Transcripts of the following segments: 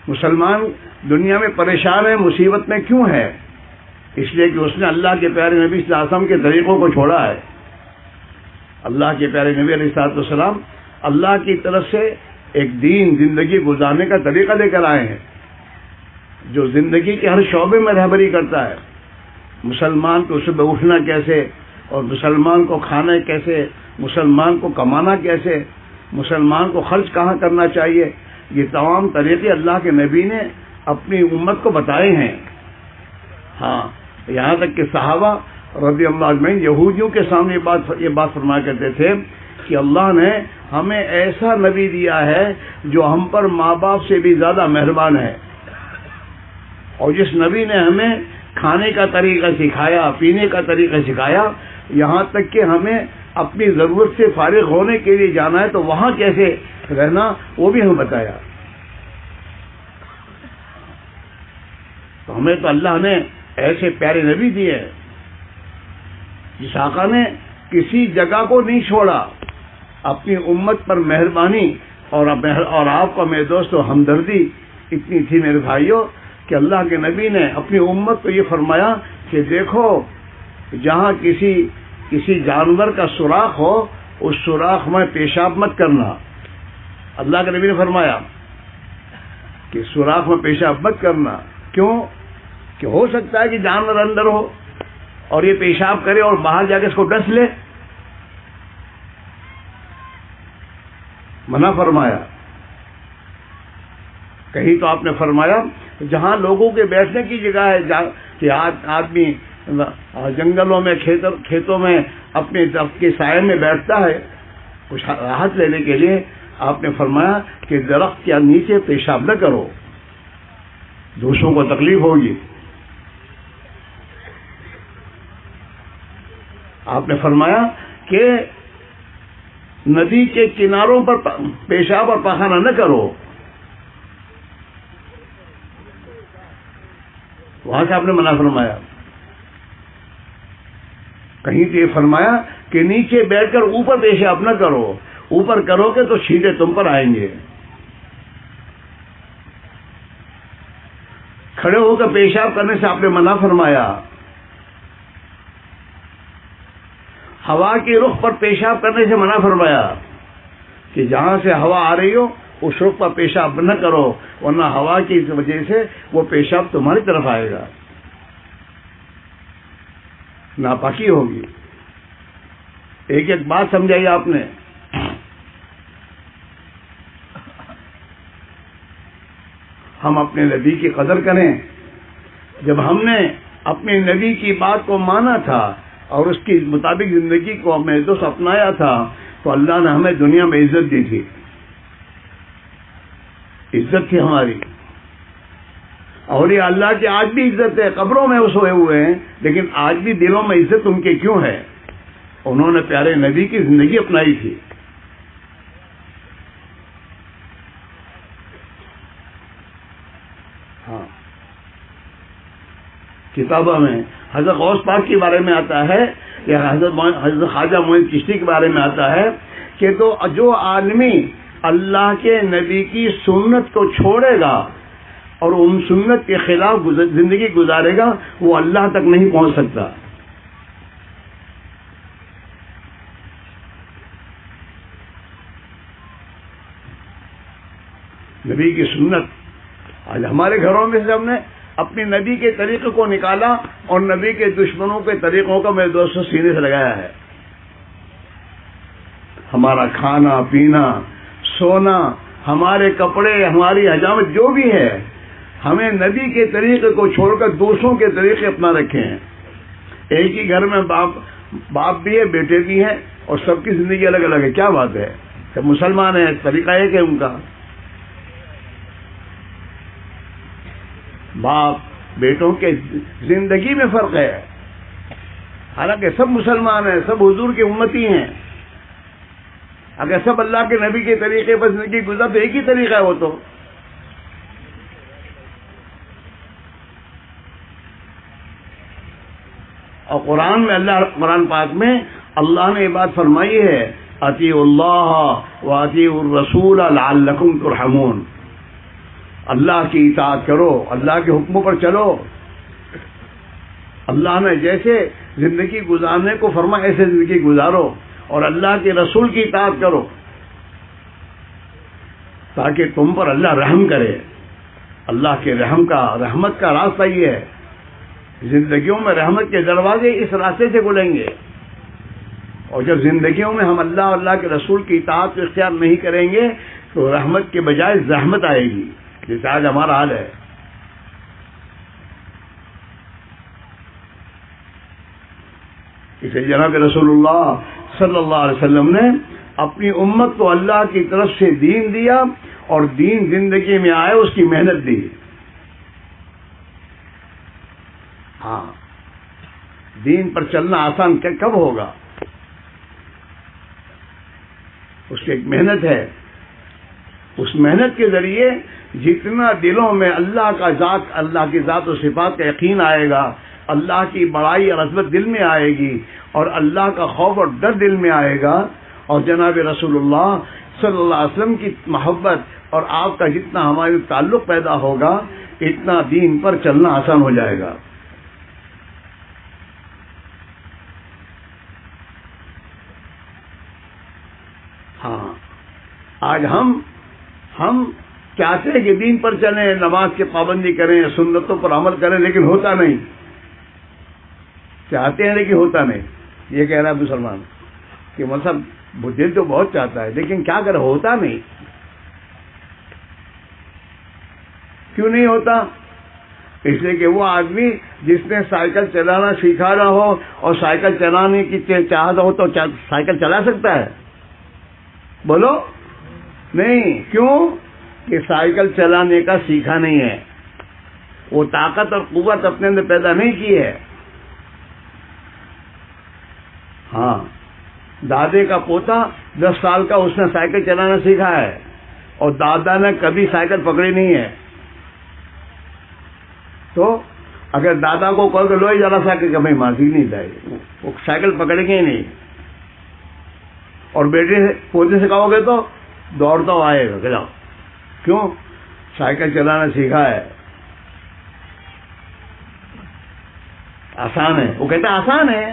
مسلمان دنیا میں پریشان ہے، مصیبت میں کیوں ہے؟ اس لیے کہ اس نے اللہ کے پیارے نبی صلی اللہ علیہ وسلم کے طریقوں کو چھوڑا ہے۔ اللہ کے پیارے نبی علیہ الصلوۃ والسلام اللہ کی طرف سے ایک دین، زندگی گزارنے کا طریقہ لے کر آئے ہیں جو زندگی کے ہر شعبے میں رہبری کرتا ہے۔ مسلمان کو صبح اٹھنا کیسے، اور مسلمان کو کھانا کیسے، مسلمان کو کمانا کیسے، مسلمان کو خرچ کہاں کرنا چاہیے، یہ تمام طریقے اللہ کے نبی نے اپنی امت کو بتائے ہیں۔ ہاں، یہاں تک کہ صحابہ رضی اللہ عنہم یہودیوں کے سامنے یہ بات فرمایا کرتے تھے کہ اللہ نے ہمیں ایسا نبی دیا ہے جو ہم پر ماں باپ سے بھی زیادہ مہربان ہے، اور جس نبی نے ہمیں کھانے کا طریقہ سکھایا، پینے کا طریقہ سکھایا، یہاں تک کہ ہمیں اپنی ضرورت سے فارغ ہونے کے لیے جانا ہے تو وہاں کیسے رہنا وہ بھی ہمیں بتایا۔ تو ہمیں تو اللہ نے ایسے پیارے نبی دیے جس آقا نے کسی جگہ کو نہیں چھوڑا، اپنی امت پر مہربانی اور آپ کا میرے دوستو ہمدردی اتنی تھی میرے بھائیوں کہ اللہ کے نبی نے اپنی امت کو یہ فرمایا کہ دیکھو جہاں کسی جانور کا سوراخ ہو اس سوراخ میں پیشاب مت کرنا۔ اللہ کے نبی نے فرمایا کہ سوراخ میں پیشاب مت کرنا، کیوں؟ کہ ہو سکتا ہے کہ جانور اندر ہو اور یہ پیشاب کرے اور باہر جا کے اس کو ڈس لے، منع فرمایا۔ کہیں تو آپ نے فرمایا جہاں لوگوں کے بیٹھنے کی جگہ ہے کہ آدمی جنگلوں میں کھیتوں میں اپنے درخت کے سائے میں بیٹھتا ہے کچھ راحت لینے کے لیے، آپ نے فرمایا کہ درخت کے نیچے پیشاب نہ کرو، دوسروں کو تکلیف ہوگی۔ آپ نے فرمایا کہ ندی کے کناروں پر پیشاب اور پاخانہ نہ کرو، وہاں سے آپ نے منع فرمایا۔ کہیں تو یہ فرمایا کہ نیچے بیٹھ کر اوپر پیشاب نہ کرو، اوپر کرو گے تو چھینٹے تم پر آئیں گے۔ کھڑے ہو کر پیشاب کرنے سے آپ نے منع فرمایا۔ ہوا کے رخ پر پیشاب کرنے سے منع فرمایا کہ جہاں سے ہوا آ رہی ہو اس رخ پر پیشاب نہ کرو ورنہ ہوا کی وجہ سے وہ پیشاب تمہاری طرف آئے گا، ناپاکی ہوگی۔ ایک ایک بات سمجھائی آپ نے۔ ہم اپنے نبی کی قدر کریں۔ جب ہم نے اپنے نبی کی بات کو مانا تھا اور اس کی مطابق زندگی کو اپنے دوست اپنایا تھا تو اللہ نے ہمیں دنیا میں عزت دی تھی، عزت تھی ہماری، اور یہ اللہ کی آج بھی عزت ہے۔ قبروں میں وہ سوئے ہوئے ہیں لیکن آج بھی دلوں میں عزت ان کی کیوں ہے؟ انہوں نے پیارے نبی کی زندگی اپنائی تھی۔ ہاں، کتابوں میں حضرت غوث پاک کے بارے میں آتا ہے یا حضرت خواجہ معین چشتی کے بارے میں آتا ہے کہ تو جو آدمی اللہ کے نبی کی سنت کو چھوڑے گا اور ان سنت کے خلاف زندگی گزارے گا وہ اللہ تک نہیں پہنچ سکتا۔ نبی کی سنت آج ہمارے گھروں میں سے ہم نے اپنی نبی کے طریقے کو نکالا اور نبی کے دشمنوں کے طریقوں کا میرے دوستوں سینے سے لگایا ہے۔ ہمارا کھانا پینا سونا ہمارے کپڑے ہماری حجامت جو بھی ہے ہمیں نبی کے طریقے کو چھوڑ کر دوسروں کے طریقے اپنا رکھے ہیں۔ ایک ہی گھر میں باپ بھی ہے بیٹے بھی ہیں اور سب کی زندگی الگ الگ ہے، کیا بات ہے؟ سب مسلمان ہیں، طریقہ ایک ہے ان کا۔ باپ بیٹوں کے زندگی میں فرق ہے، حالانکہ سب مسلمان ہیں، سب حضور کے امتی ہیں۔ اگر سب اللہ کے نبی کے طریقے پر زندگی گزار تو ایک ہی طریقہ ہے وہ تو۔ اور قرآن پاک میں اللہ نے یہ بات فرمائی ہے اطیعوا اللہ واطیعوا الرسول لعلکم ترحمون۔ اللہ کی اطاعت کرو، اللہ کے حکموں پر چلو. اللہ نے جیسے زندگی گزارنے کو فرمایا ایسے زندگی گزارو، اور اللہ کے رسول کی اطاعت کرو تاکہ تم پر اللہ رحم کرے. اللہ کے رحمت کا راستہ یہ ہے. زندگیوں میں رحمت کے دروازے اس راستے سے کھلیں گے، اور جب زندگیوں میں ہم اللہ اور اللہ کے رسول کی اطاعت کو اختیار نہیں کریں گے تو رحمت کے بجائے زحمت آئے گی، جیسے آج ہمارا حال ہے. اسے جناب رسول اللہ صلی اللہ علیہ وسلم نے اپنی امت کو اللہ کی طرف سے دین دیا، اور دین زندگی میں آئے اس کی محنت دی. ہاں، دین پر چلنا آسان کب ہوگا؟ اس کی ایک محنت ہے. اس محنت کے ذریعے جتنا دلوں میں اللہ کی ذات و صفات کا یقین آئے گا، اللہ کی بڑائی اور عظمت دل میں آئے گی، اور اللہ کا خوف اور ڈر دل میں آئے گا، اور جناب رسول اللہ صلی اللہ علیہ وسلم کی محبت اور آپ کا جتنا ہمارے تعلق پیدا ہوگا، اتنا دین پر چلنا آسان ہو جائے گا. ہاں، آج ہم چاہتے ہیں کہ دین پر چلیں، نماز کی پابندی کریں، سنتوں پر عمل کریں، لیکن ہوتا نہیں. چاہتے ہیں لیکن ہوتا نہیں. یہ کہہ رہا ہے مسلمان کہ مطلب دل تو بہت چاہتا ہے لیکن کیا کرے، ہوتا نہیں. کیوں نہیں ہوتا؟ اس لیے کہ وہ آدمی جس نے سائیکل چلانا سیکھا نہ ہو اور سائیکل چلانے کی چاہت ہو تو سائیکل چلا سکتا ہے؟ بولو نہیں. کیوں؟ کہ سائیکل چلانے کا سیکھا نہیں ہے، وہ طاقت اور قوت اپنے اندر پیدا نہیں کی ہے. ہاں، دادے کا پوتا 10 سال کا، اس نے سائیکل چلانا سیکھا ہے، اور دادا نے کبھی سائیکل پکڑی نہیں ہے. تو اگر دادا کو کہو کہ لو ذرا سائیکل کا، بھائی مارتی نہیں جائے، وہ سائیکل پکڑیں گے ہی نہیں. اور بیٹے سے پوتے سے کہو گے تو دوڑتا ہوا آئے گا کہ جاؤ. کیوں؟ سائیکل چلانا سیکھا ہے. آسان ہے، وہ کہتا ہے آسان ہے،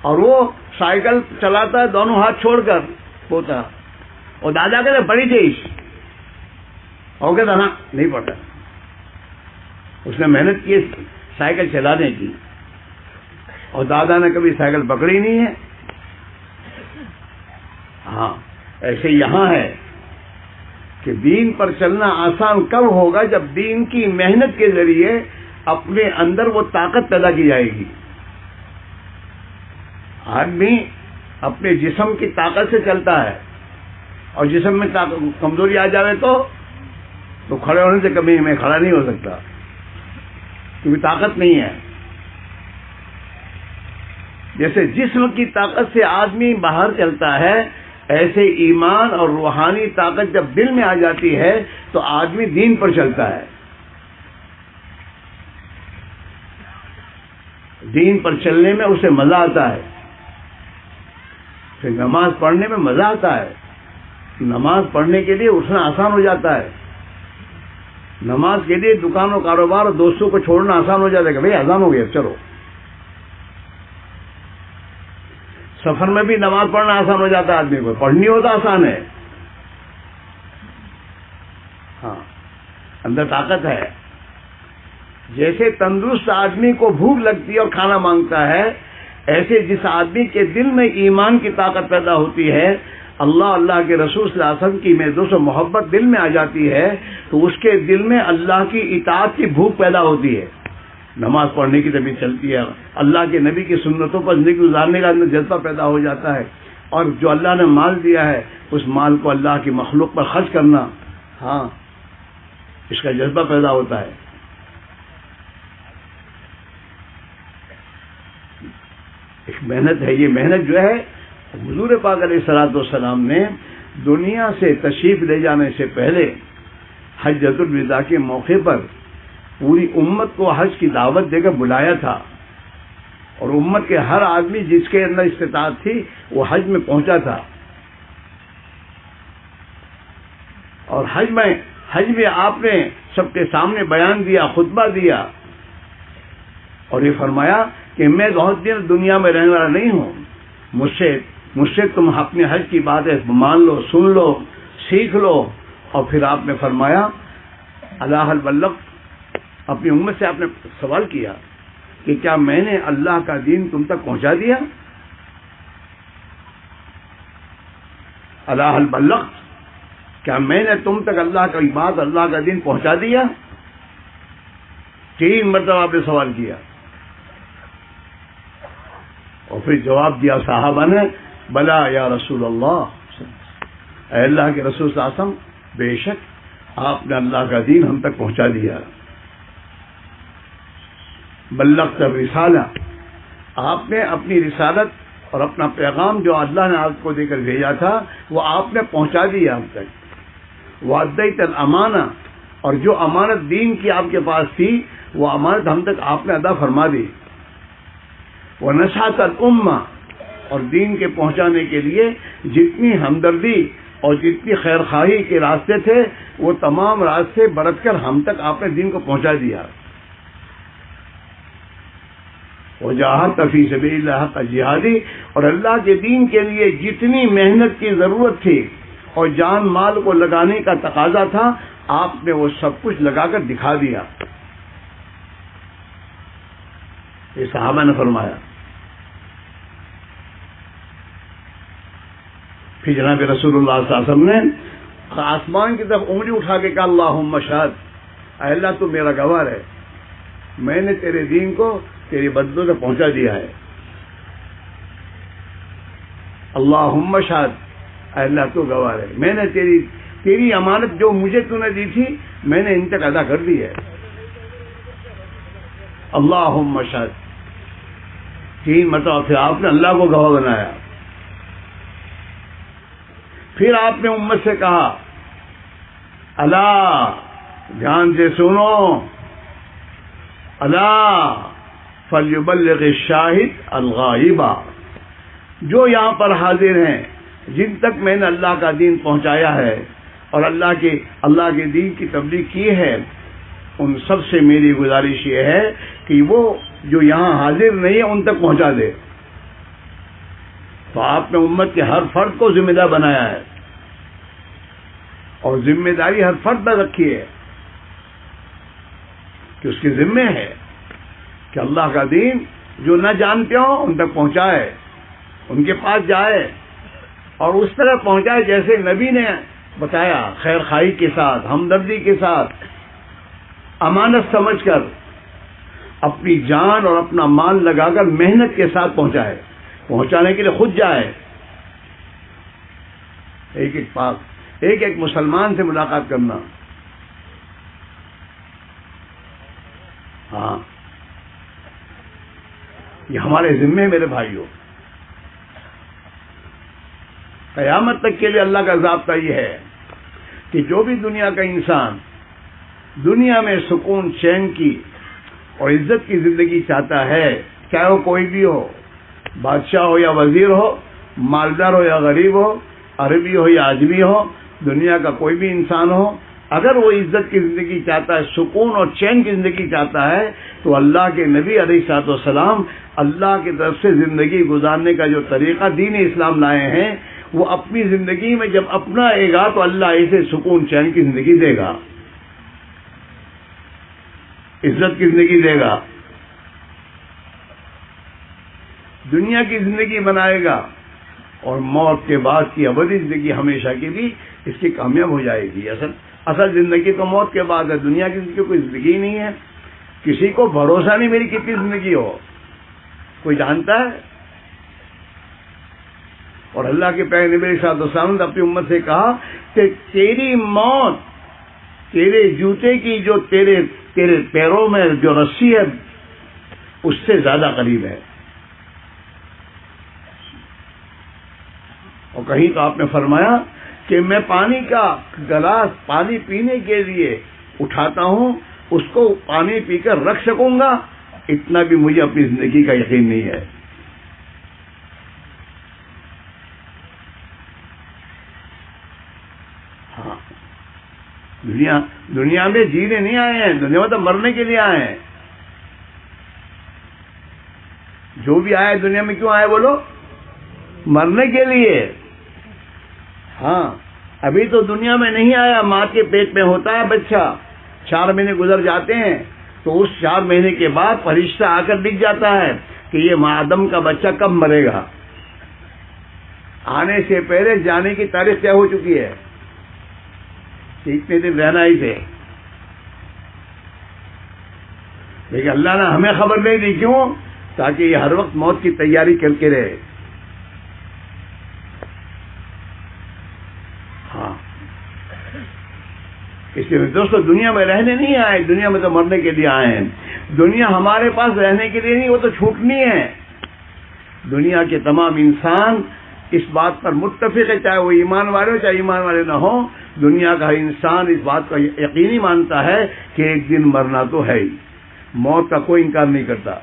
اور وہ سائیکل چلاتا ہے دونوں ہاتھ چھوڑ کر پوتا، اور دادا کہتے بڑی تیز، اور کہتا نا نہیں پڑتا. اس نے محنت کی سائیکل چلانے کی، اور دادا نے کبھی سائیکل پکڑی نہیں ہے. ہاں، ایسے یہاں ہے کہ دین پر چلنا آسان کب ہوگا؟ جب دین کی محنت کے ذریعے اپنے اندر وہ طاقت پیدا کی جائے گی. آدمی اپنے جسم کی طاقت سے چلتا ہے، اور جسم میں کمزوری آ جائے تو کھڑے ہونے سے کبھی میں کھڑا نہیں ہو سکتا، کیونکہ طاقت نہیں ہے. جیسے جسم کی طاقت سے آدمی باہر چلتا ہے، ایسے ایمان اور روحانی طاقت جب دل میں آ جاتی ہے تو آدمی دین پر چلتا ہے. دین پر چلنے میں اسے مزہ آتا ہے، پھر نماز پڑھنے میں مزہ آتا ہے. نماز پڑھنے کے لیے اٹھنا آسان ہو جاتا ہے. نماز کے لیے دکان و کاروبار اور دوستوں کو چھوڑنا آسان ہو جاتا ہے کہ بھائی اذان ہو گیا چلو. سفر میں بھی نماز پڑھنا آسان ہو جاتا ہے، آدمی کو پڑھنی ہوتا آسان ہے. ہاں، اندر طاقت ہے. جیسے تندرست آدمی کو بھوک لگتی ہے اور کھانا مانگتا ہے، ایسے جس آدمی کے دل میں ایمان کی طاقت پیدا ہوتی ہے، اللہ کے رسول صلی اللہ علیہ وسلم کی محبت و محبت دل میں آ جاتی ہے، تو اس کے دل میں اللہ کی اطاعت کی بھوک پیدا ہوتی ہے. نماز پڑھنے کی طبیعت چلتی ہے، اللہ کے نبی کی سنتوں پر زندگی گزارنے کا اندر جذبہ پیدا ہو جاتا ہے، اور جو اللہ نے مال دیا ہے اس مال کو اللہ کی مخلوق پر خرچ کرنا، ہاں، اس کا جذبہ پیدا ہوتا ہے. ایک محنت ہے. یہ محنت جو ہے حضور پاک علیہ الصلوۃ والسلام نے دنیا سے تشریف لے جانے سے پہلے حجۃ الوداع کے موقع پر پوری امت کو حج کی دعوت دے کر بلایا تھا، اور امت کے ہر آدمی جس کے اندر استطاعت تھی وہ حج میں پہنچا تھا. اور حج میں حج میں آپ نے سب کے سامنے بیان دیا، خطبہ دیا، اور یہ فرمایا کہ میں بہت دن دنیا میں رہنے والا نہیں ہوں، مجھ سے تم اپنے حج کی باتیں مان لو، سن لو، سیکھ لو۔ اور پھر آپ نے فرمایا اللہ البلغ، اپنی امت سے آپ نے سوال کیا کہ کیا میں نے اللہ کا دین تم تک پہنچا دیا؟ اللہ البلغ، کیا میں نے تم تک اللہ کی بات، اللہ کا دین پہنچا دیا؟ 3 مرتبہ آپ نے سوال کیا، اور پھر جواب دیا صحابہ نے، بلا یا رسول اللہ، اے اللہ کے رسول صلی اللہ علیہ وسلم، بے شک آپ نے اللہ کا دین ہم تک پہنچا دیا۔ بلغت الرسالہ، آپ نے اپنی رسالت اور اپنا پیغام جو اللہ نے آپ کو دے کر بھیجا تھا وہ آپ نے پہنچا دیا ہم تک۔ وادیت الامانہ، اور جو امانت دین کی آپ کے پاس تھی وہ امانت ہم تک آپ نے ادا فرما دی۔ ونصحت الامہ، اور دین کے پہنچانے کے لیے جتنی ہمدردی اور جتنی خیر خواہی کے راستے تھے وہ تمام راستے برت کر ہم تک آپ نے دین کو پہنچا دیا۔ وجاہدت فی سبیل اللہ حق جہادی، اور اللہ کے دین کے لیے جتنی محنت کی ضرورت تھی اور جان مال کو لگانے کا تقاضا تھا آپ نے وہ سب کچھ لگا کر دکھا دیا۔ یہ صحابہ نے فرمایا۔ پھر جناب رسول اللہ صلی اللہ علیہ وسلم نے آسمان کی طرف انگلی اٹھا کے کہا اللہم شہد، اے اللہ تو میرا گواہ ہے، میں نے تیرے دین کو تیری بدلوں سے پہنچا دیا ہے۔ اللہم شہد، اے اللہ تو گواہ ہے، میں نے تیری امانت جو مجھے تو نے دی تھی میں نے ان تک ادا کر دی ہے۔ اللہم شہد، 3 مرتبہ پھر آپ نے اللہ کو گواہ بنایا۔ پھر آپ نے امت سے کہا اللہ، دھیان سے سنو، اللہ فلیبلغ الشاہد الغائب، جو یہاں پر حاضر ہیں جن تک میں نے اللہ کا دین پہنچایا ہے اور اللہ کے دین کی تبلیغ کی ہے، ان سب سے میری گزارش یہ ہے کہ وہ جو یہاں حاضر نہیں ہے ان تک پہنچا دے۔ تو آپ نے امت کے ہر فرد کو ذمہ دار بنایا ہے، اور ذمہ داری ہر فرد پر رکھی ہے کہ اس کے ذمہ ہے کہ اللہ کا دین جو نہ جانتے ہوں ان تک پہنچائے، ان کے پاس جائے اور اس طرح پہنچائے جیسے نبی نے بتایا، خیر خواہی کے ساتھ، ہمدردی کے ساتھ، امانت سمجھ کر، اپنی جان اور اپنا مال لگا کر محنت کے ساتھ پہنچائے، پہنچانے کے لیے خود جائے۔ ایک مسلمان سے ملاقات کرنا، ہاں یہ ہمارے ذمے میرے بھائیوں۔ قیامت تک کے لیے اللہ کا ضابطہ یہ ہے کہ جو بھی دنیا کا انسان دنیا میں سکون، چین کی اور عزت کی زندگی چاہتا ہے، چاہے وہ کوئی بھی ہو، بادشاہ ہو یا وزیر ہو، مالدار ہو یا غریب ہو، عربی ہو یا عجمی ہو، دنیا کا کوئی بھی انسان ہو، اگر وہ عزت کی زندگی چاہتا ہے، سکون اور چین کی زندگی چاہتا ہے، تو اللہ کے نبی علیہ الصلوۃ والسلام اللہ کی طرف سے زندگی گزارنے کا جو طریقہ دین اسلام لائے ہیں وہ اپنی زندگی میں جب اپنائے گا تو اللہ اسے سکون چین کی زندگی دے گا، عزت کی زندگی دے گا، دنیا کی زندگی بنائے گا، اور موت کے بعد کی ابدی زندگی ہمیشہ کی بھی اس کی کامیاب ہو جائے گی۔ اصل زندگی تو موت کے بعد ہے، دنیا کی زندگی کوئی زندگی نہیں ہے۔ کسی کو بھروسہ نہیں میری کتنی زندگی ہو، کوئی جانتا ہے؟ اور اللہ کے پیغمبر نبی صلی اللہ علیہ وسلم نے اپنی امت سے کہا کہ تیری موت تیرے جوتے کی جو تیرے پیروں میں جو رسی ہے اس سے زیادہ قریب ہے۔ اور کہیں تو آپ نے فرمایا کہ میں پانی کا گلاس پانی پینے کے لیے اٹھاتا ہوں، اس کو پانی پی کر رکھ سکوں گا، اتنا بھی مجھے اپنی زندگی کا یقین نہیں ہے۔ ہاں دنیا میں جینے نہیں آئے ہیں، دنیا میں تو مرنے کے لیے آئے ہیں. جو بھی آئے دنیا میں کیوں آئے بولو؟ مرنے کے لیے. ہاں ابھی تو دنیا میں نہیں آیا، ماں کے پیٹ میں ہوتا ہے بچہ، 4 مہینے گزر جاتے ہیں تو اس 4 مہینے کے بعد فرشتہ آ کر لکھ جاتا ہے کہ یہ ماں آدم کا بچہ کب مرے گا. آنے سے پہلے جانے کی تاریخ طے ہو چکی ہے، اتنے دن رہنا ہی تھے. لیکن اللہ نے ہمیں خبر نہیں دی، کیوں؟ تاکہ یہ ہر وقت موت کی تیاری کر کے رہے. ہاں اس لیے دوستو دنیا میں رہنے نہیں آئے، دنیا میں تو مرنے کے لیے آئے ہیں. دنیا ہمارے پاس رہنے کے لیے نہیں، وہ تو چھوٹنی ہے. دنیا کے تمام انسان اس بات پر متفق ہے، چاہے وہ ایمان والے ہو چاہے ایمان والے نہ ہو. دنیا کا ہر انسان اس بات کا یقینی مانتا ہے کہ ایک دن مرنا تو ہے ہی. موت کا کوئی انکار نہیں کرتا.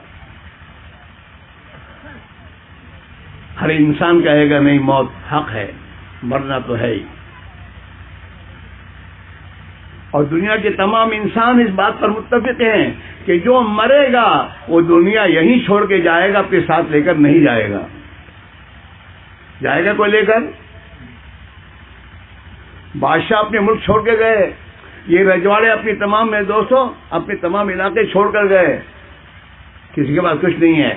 ہر انسان کہے گا نہیں موت حق ہے، مرنا تو ہے ہی. اور دنیا کے تمام انسان اس بات پر متفق ہیں کہ جو مرے گا وہ دنیا یہیں چھوڑ کے جائے گا، اپنے ساتھ لے کر نہیں جائے گا. جائے گا کوئی لے کر؟ بادشاہ اپنے ملک چھوڑ کے گئے، یہ رجواڑے اپنی تمام میں دوستوں اپنے تمام علاقے چھوڑ کر گئے، کسی کے پاس کچھ نہیں ہے.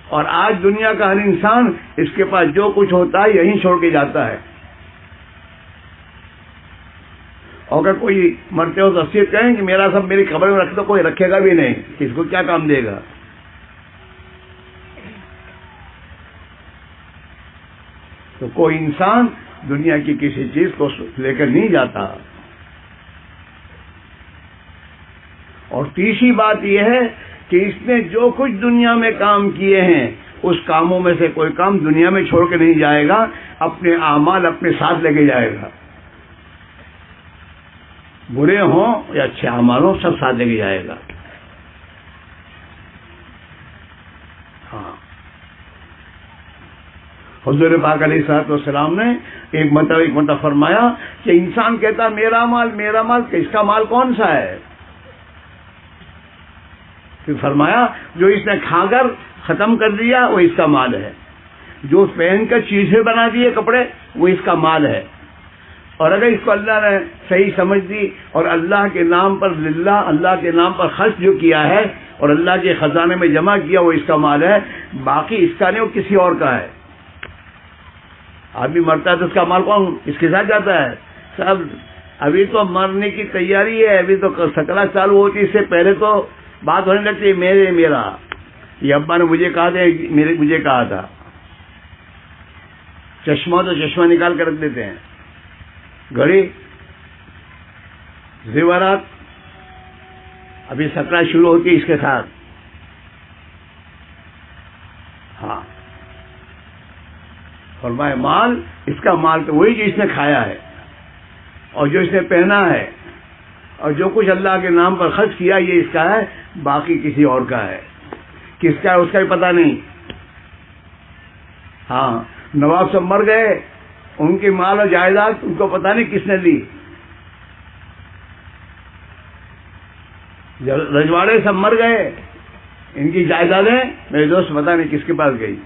اور آج دنیا کا ہر انسان اس کے پاس جو کچھ ہوتا ہے یہیں چھوڑ کے جاتا ہے. اور اگر کوئی مرتے ہو تو وصیت کہیں کہ میرا سب میری قبر میں رکھ دو، کوئی رکھے گا بھی نہیں، کس کو کیا کام دے گا. تو کوئی انسان دنیا کی کسی چیز کو لے کر نہیں جاتا. اور تیسری بات یہ ہے کہ اس نے جو کچھ دنیا میں کام کیے ہیں اس کاموں میں سے کوئی کام دنیا میں چھوڑ کے نہیں جائے گا، اپنے اعمال اپنے ساتھ لے کے جائے گا. برے ہوں یا اچھے اعمال ہوں سب ساتھ لے کے جائے گا. ہاں حضور پاک علیہ الصلوۃ والسلام نے ایک مرتبہ فرمایا کہ انسان کہتا میرا مال میرا مال، کہ اس کا مال کون سا ہے؟ پھر فرمایا جو اس نے کھا کر ختم کر دیا وہ اس کا مال ہے، جو پہن کر چیزیں بنا دیے کپڑے وہ اس کا مال ہے. اور اگر اس کو اللہ نے صحیح سمجھ دی اور اللہ کے نام پر للہ، اللہ کے نام پر خرچ جو کیا ہے اور اللہ کے خزانے میں جمع کیا وہ اس کا مال ہے. باقی اس کا نہیں، وہ کسی اور کا ہے. آدمی مرتا ہے تو اس کا مال کون اس کے ساتھ جاتا ہے؟ سب. ابھی تو مرنے کی تیاری ہے، ابھی تو سکلا چالو ہوتی، اس سے پہلے تو بات ہونے لگتی ہے میرے میرا. یہ ابا نے مجھے کہا تھا، مجھے کہا تھا. چشمہ تو چشمہ نکال کر رکھ دیتے ہیں، گھڑی زیورات ابھی سکلا شروع ہوتی ہے اس کے ساتھ. ہاں فرمائے مال اس کا مال تو وہی جو اس نے کھایا ہے اور جو اس نے پہنا ہے اور جو کچھ اللہ کے نام پر خرچ کیا یہ اس کا ہے، باقی کسی اور کا ہے. کس کا ہے اس کا بھی پتہ نہیں. ہاں نواب سب مر گئے، ان کی مال اور جائیداد ان کو پتہ نہیں کس نے لی. رجواڑے سب مر گئے، ان کی جائیدادیں میرے دوست پتہ نہیں کس کے پاس گئی.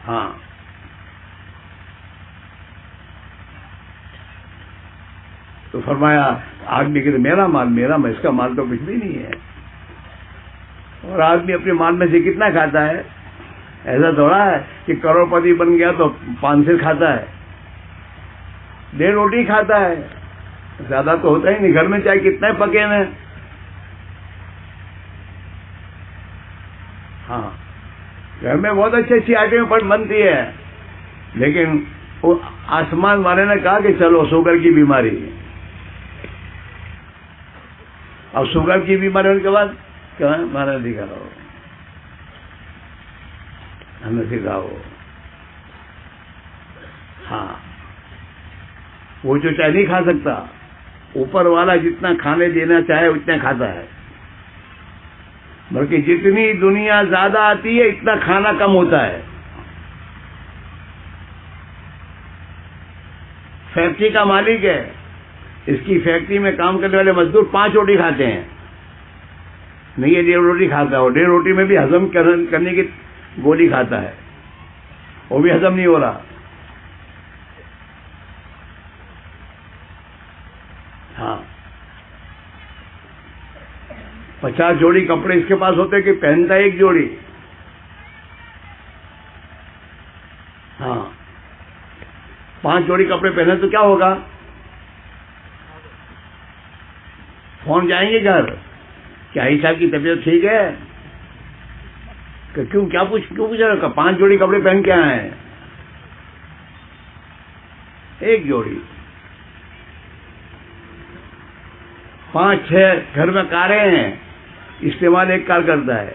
ہاں تو فرمایا آدمی کہ میرا مال میرا، میں اس کا مال تو کچھ بھی نہیں ہے. اور آدمی اپنے مال میں سے کتنا کھاتا ہے؟ ایسا تھوڑا ہے کہ کروڑ پتی بن گیا تو 5 سیر کھاتا ہے، 1.5 روٹی کھاتا ہے، زیادہ تو ہوتا ہی نہیں. گھر میں چاہے کتنے پکے ہیں. ہاں گھر میں بہت اچھی آئٹمیں بنتی ہے، لیکن وہ آسمان والے نے کہا کہ چلو شوگر کی بیماری. اب شوگر کی بیماری ہونے کے بعد کیا مانا دکھا رہا ہو، ہمیں سکھاؤ. ہاں وہ جو چاہے نہیں کھا سکتا، اوپر والا جتنا کھانے دینا چاہے اتنا کھاتا ہے، بلکہ جتنی دنیا زیادہ آتی ہے اتنا کھانا کم ہوتا ہے. فیکٹری کا مالک ہے, اس کی فیکٹری میں کام کرنے والے مزدور 5 روٹی کھاتے ہیں, نہیں یہ 1.5 روٹی کھاتا ہے, اور 1.5 روٹی میں بھی ہضم کرنے کی گولی کھاتا ہے, وہ بھی ہضم نہیں ہو رہا. ہاں 50 جوڑی کپڑے اس کے پاس ہوتے کہ پہنتا ہے 1 جوڑی. ہاں 5 جوڑی کپڑے پہنے تو کیا ہوگا؟ فون جائیں گے گھر, کیا عیسیٰ کی طبیعت ٹھیک ہے؟ کہ کیوں پوچھ رہا؟ 5 جوڑی کپڑے پہن کے آئے ہیں, 1 جوڑی. 5-6 گھر میں کاریں ہیں, استعمال 1 کار کرتا ہے,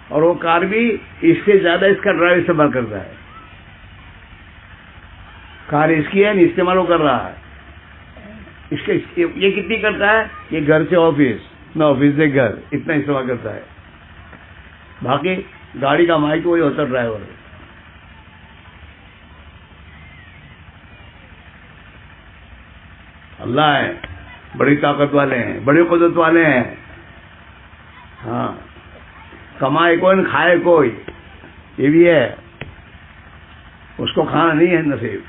اور وہ کار بھی اس سے زیادہ اس کا ڈرائیو استعمال کرتا ہے. کار اس کی ہے نہیں, استعمال وہ کر رہا ہے. یہ کتنی کرتا ہے؟ یہ گھر سے آفس, نہ آفس سے گھر, اتنا استعمال کرتا ہے. باقی گاڑی کا مالک وہی ہوتا ڈرائیور. اللہ ہے, بڑی طاقت والے ہیں, بڑی قدرت والے ہیں. ہاں کمائے کوئی کھائے کوئی, یہ بھی ہے. اس کو کھانا نہیں ہے نصیب,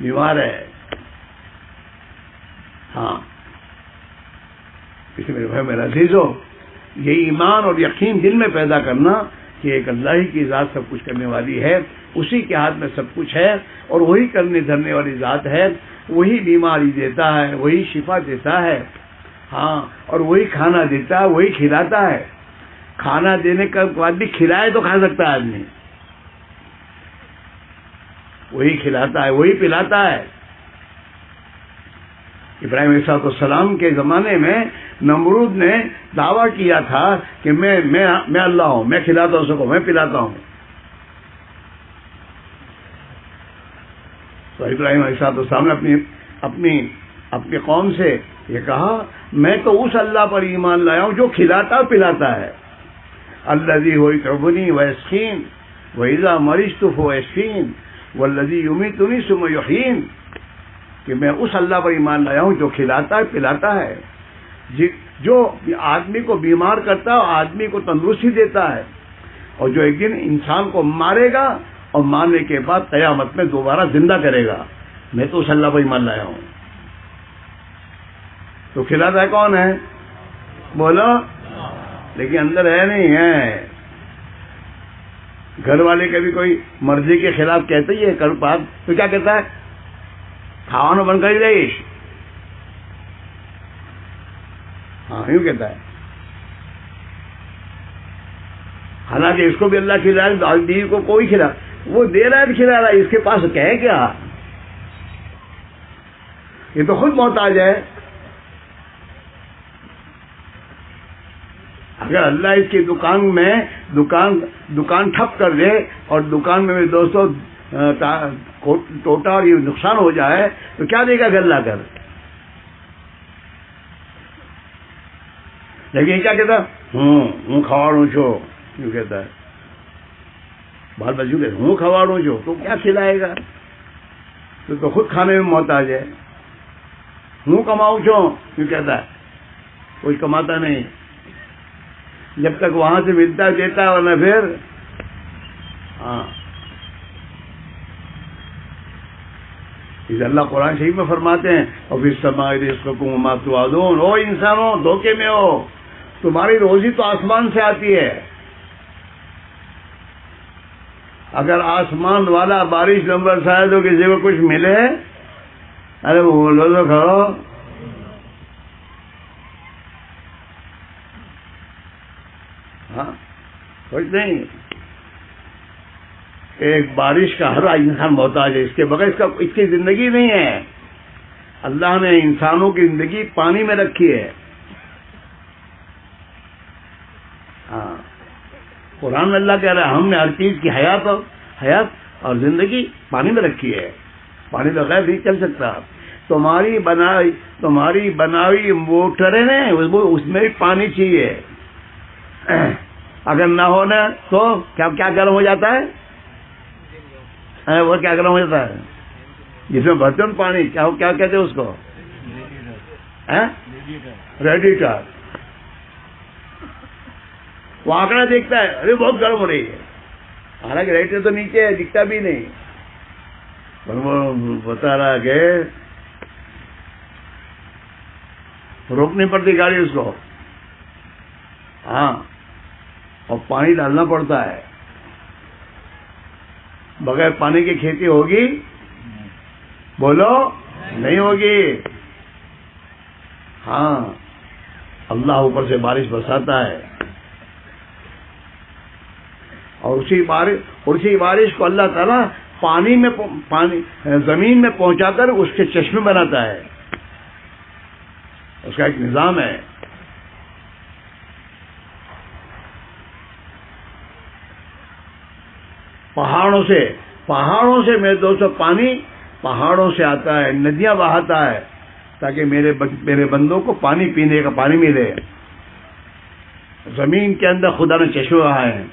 بیمار ہے. ہاں اس میں بھائی میرا عزیز ہو, یہ ایمان اور یقین دل میں پیدا کرنا کہ ایک اللہ ہی کی ذات سب کچھ کرنے والی ہے, اسی کے ہاتھ میں سب کچھ ہے, اور وہی کرنے دھرنے والی ذات ہے. وہی بیماری دیتا ہے, وہی شفا دیتا ہے. ہاں اور وہی کھانا دیتا ہے, وہی کھلاتا ہے. کھانا دینے کا بعد بھی کھلائے تو کھا سکتا ہے آدمی. وہی کھلاتا ہے, وہی پلاتا ہے. ابراہیم علیہ السلام کے زمانے میں نمرود نے دعویٰ کیا تھا کہ میں اللہ ہوں, میں کھلاتا ہوں, سب کو میں پلاتا ہوں. تو ابراہیم علیہ السلام نے اپنی قوم سے یہ کہا, میں تو اس اللہ پر ایمان لایا ہوں جو کھلاتا اور پلاتا ہے. الذی هو یطعمنی ویسقین واذا مرضت فهو یشفین والذی یمیتنی ثم یحیین, کہ میں اس اللہ پر ایمان لایا ہوں جو کھلاتا ہے پلاتا ہے, جو آدمی کو بیمار کرتا ہے اور آدمی کو تندرستی دیتا ہے, اور جو ایک دن انسان کو مارے گا اور مارنے کے بعد قیامت میں دوبارہ زندہ کرے گا. میں تو اس اللہ پر ایمان لایا ہوں. تو کھلاتا ہے کون ہے؟ بولو. لیکن اندر ہے نہیں ہے. گھر والے کبھی کوئی مرضی کے خلاف کہتے ہی ہے کل بات, تو کیا کہتا ہے؟ کھانا بن کر رہیش. ہاں یوں کہتا ہے. حالانکہ اس کو بھی اللہ کھلا رہا ہے, بیوی کو کوئی کھلا, وہ دے رہا ہے کھلا رہا ہے, اس کے پاس کہے کیا؟ یہ تو خود محتاج ہے. اگر اللہ اس کی دکان میں دکان ٹھپ کر دے اور دکان میں دوستوں ٹوٹا اور یہ نقصان ہو جائے تو کیا دے گا گھر لا کر؟ لیکن کیا کہتا ہوں کھواڑوں چھو, کیوں کہتا ہے؟ بال بچوں کہتے ہوں کھواڑوں چھو, تو کیا کھلائے گا؟ تو خود کھانے میں محتاج ہے. ہوں کماؤں چھو, کیوں کہتا ہے؟ کوئی کماتا نہیں, جب تک وہاں سے ملتا دیتا ہے, ورنہ پھر ہاں. اللہ قرآن شریف میں فرماتے ہیں وَفِي السَّمَاءِ رِزْقُكُمْ وَمَا تُوعَدُونَ, او انسانوں دھوکے میں ہو, تمہاری روزی تو آسمان سے آتی ہے. اگر آسمان والا بارش نمبر برسائے تو کسی کو کچھ ملے؟ ارے بولو تو کھڑو. ہاں کچھ نہیں. ایک بارش کا ہر انسان محتاج ہے, اس کے بغیر اس کی زندگی نہیں ہے. اللہ نے انسانوں کی زندگی پانی میں رکھی ہے. ہاں قرآن میں اللہ کہہ رہا ہے ہم نے ہر چیز کی حیات اور زندگی پانی میں رکھی ہے. پانی بغیر نہیں چل سکتا. تمہاری بنائی موٹر ہے نا, اس میں بھی پانی چاہیے. اگر نہ ہونا تو کیا گرم ہو جاتا ہے, وہ کیا گرم ہو جاتا ہے جس میں بھرتے ہیں پانی، کیا کہتے ہیں اس کو؟ ریڈیٹر. وہ آنکڑا دیکھتا ہے، ارے بہت گرم ہو رہی ہے، حالانکہ ریڈیٹر تو نیچے ہے، دکھتا بھی نہیں، پر وہ بتا رہا کہ روکنی پڑتی گاڑی اس کو. ہاں، اور پانی ڈالنا پڑتا ہے. بغیر پانی کی کھیتی ہوگی؟ بولو، نہیں ہوگی. ہاں، اللہ اوپر سے بارش برساتا ہے، اور اسی بارش کو اللہ تعالیٰ پانی زمین میں پہنچا کر اس کے چشمے بناتا ہے. اس کا ایک نظام ہے. پہاڑوں سے میرے دوستو پانی پہاڑوں سے آتا ہے، ندیاں بہاتا ہے تاکہ میرے بندوں کو پانی پینے کا پانی ملے. زمین کے اندر خدا نے چشمے بہائے ہیں.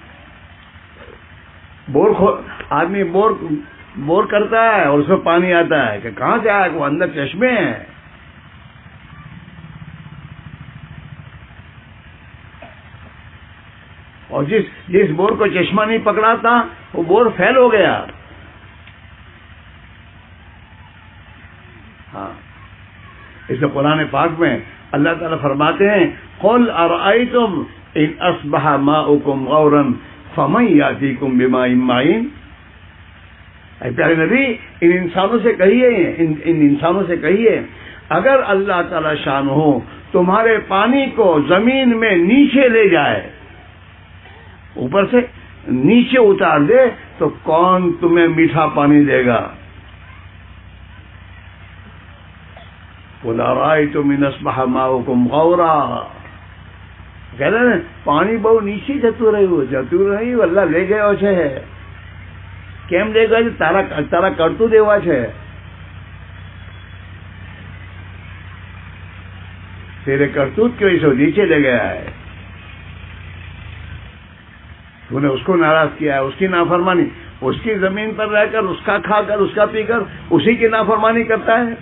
آدمی بور کرتا ہے اور اس میں پانی آتا ہے کہ کہاں سے آیا؟ وہ اندر چشمے ہیں. اور جس بور کو چشمہ نہیں پکڑا تھا وہ بور فیل ہو گیا. ہاں، اس قرآن پاک میں اللہ تعالیٰ فرماتے ہیں قُلْ أَرَأَيْتُمْ إِنْ أَصْبَحَ مَاؤُكُمْ غَوْرًا فَمَنْ يَأْتِيكُمْ بِمَاءٍ مَّعِينٍ. اے پیارے نبی، ان انسانوں سے کہیے اگر اللہ تعالیٰ شان ہو تمہارے پانی کو زمین میں نیچے لے جائے، اوپر سے نیچے اتار دے، تو کون تمہیں میٹھا پانی دے گا؟ قُلْ أَرَأَيْتُمْ إِنْ أَصْبَحَ مَاؤُكُمْ غَوْرًا. کہہ رہے ہیں پانی بہو نیچے جتو رہی ہو اللہ لے گئے છે. કેમ લઈ ગયા છે? તારા કરતું દેવા છે. تیرے کرتوت کی وجہ سے نیچے لے گیا ہے. تو نے اس کو ناراض کیا ہے، اس کی نافرمانی، اس کی زمین پر رہ کر، اس کا کھا کر، اس کا پی کر اسی کی نافرمانی کرتا ہے.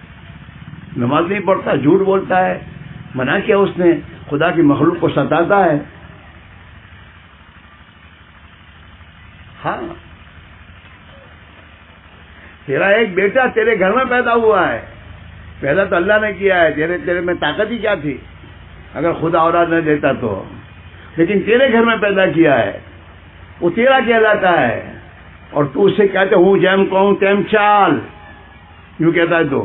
نماز نہیں پڑھتا، جھوٹ بولتا ہے، منع کیا اس نے، خدا کی مخلوق کو ستاتا ہے. ہاں، تیرا ایک بیٹا تیرے گھر میں پیدا ہوا ہے، پیدا تو اللہ نے کیا ہے، تیرے میں طاقت ہی کیا تھی اگر خدا اولاد نہ دیتا تو، لیکن تیرے گھر میں پیدا کیا ہے، وہ تیرا کہلاتا ہے. اور تو اسے کہتے ہوں جیم کہوں تیم چال، یوں کہتا ہے تو.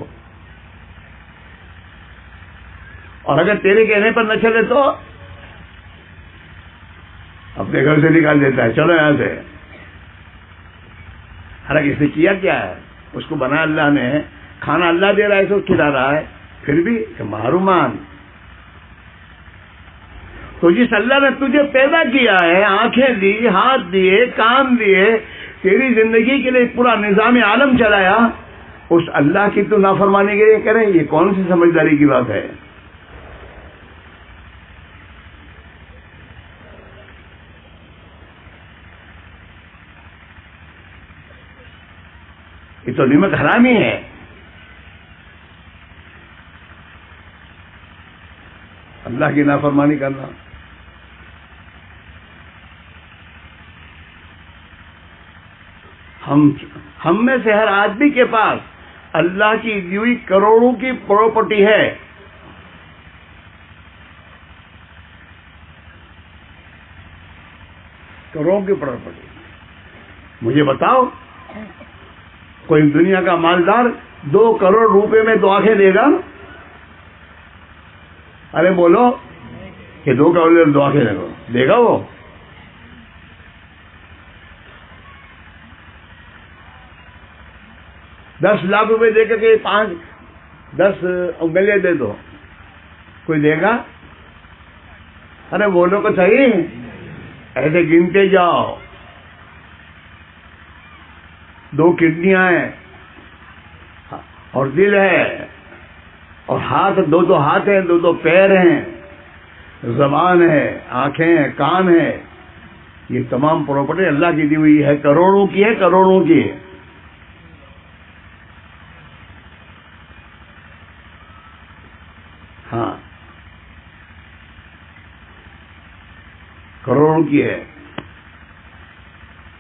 اور اگر تیرے کہنے پر نہ چلے تو اپنے گھر سے نکال دیتا ہے، چلو یہاں سے. حالانکہ اس نے کیا کیا ہے؟ اس کو بنا اللہ نے، کھانا اللہ دے رہا ہے، تو کھلا رہا ہے، پھر بھی محرومان. تو جس اللہ نے تجھے پیدا کیا ہے، آنکھیں دی، ہاتھ دیے، کان دیے، تیری زندگی کے لیے پورا نظام عالم چلایا، اس اللہ کی تو نافرمانی کے لیے کرے، یہ کون سی سمجھداری کی بات ہے؟ یہ تو نعمت حرامی ہے. اللہ کی نافرمانی کرنا. ہم میں سے ہر آدمی کے پاس اللہ کی دی ہوئی کروڑوں کی پراپرٹی ہے. کروڑوں کی پراپرٹی. مجھے بتاؤ کوئی دنیا کا مالدار 2 کروڑ روپے میں 2 آنکھیں دے گا؟ ارے بولو کہ 2 کروڑ میں 2 آنکھیں دے گا وہ؟ $10 لاکھ دے کر کے 10 انگلیاں دے دو، کوئی دے گا؟ ارے بولو تو صحیح، ایسے گنتے جاؤ. 2 کڈنیاں ہیں اور دل ہے اور ہاتھ، 2 ہاتھ ہیں، 2 پیر ہیں، زبان ہے، آنکھیں ہیں، کان ہے. یہ تمام پراپرٹی اللہ کی دی ہوئی ہے، کروڑوں کی ہے، کروڑوں کی. ہاں کروڑوں کی ہے،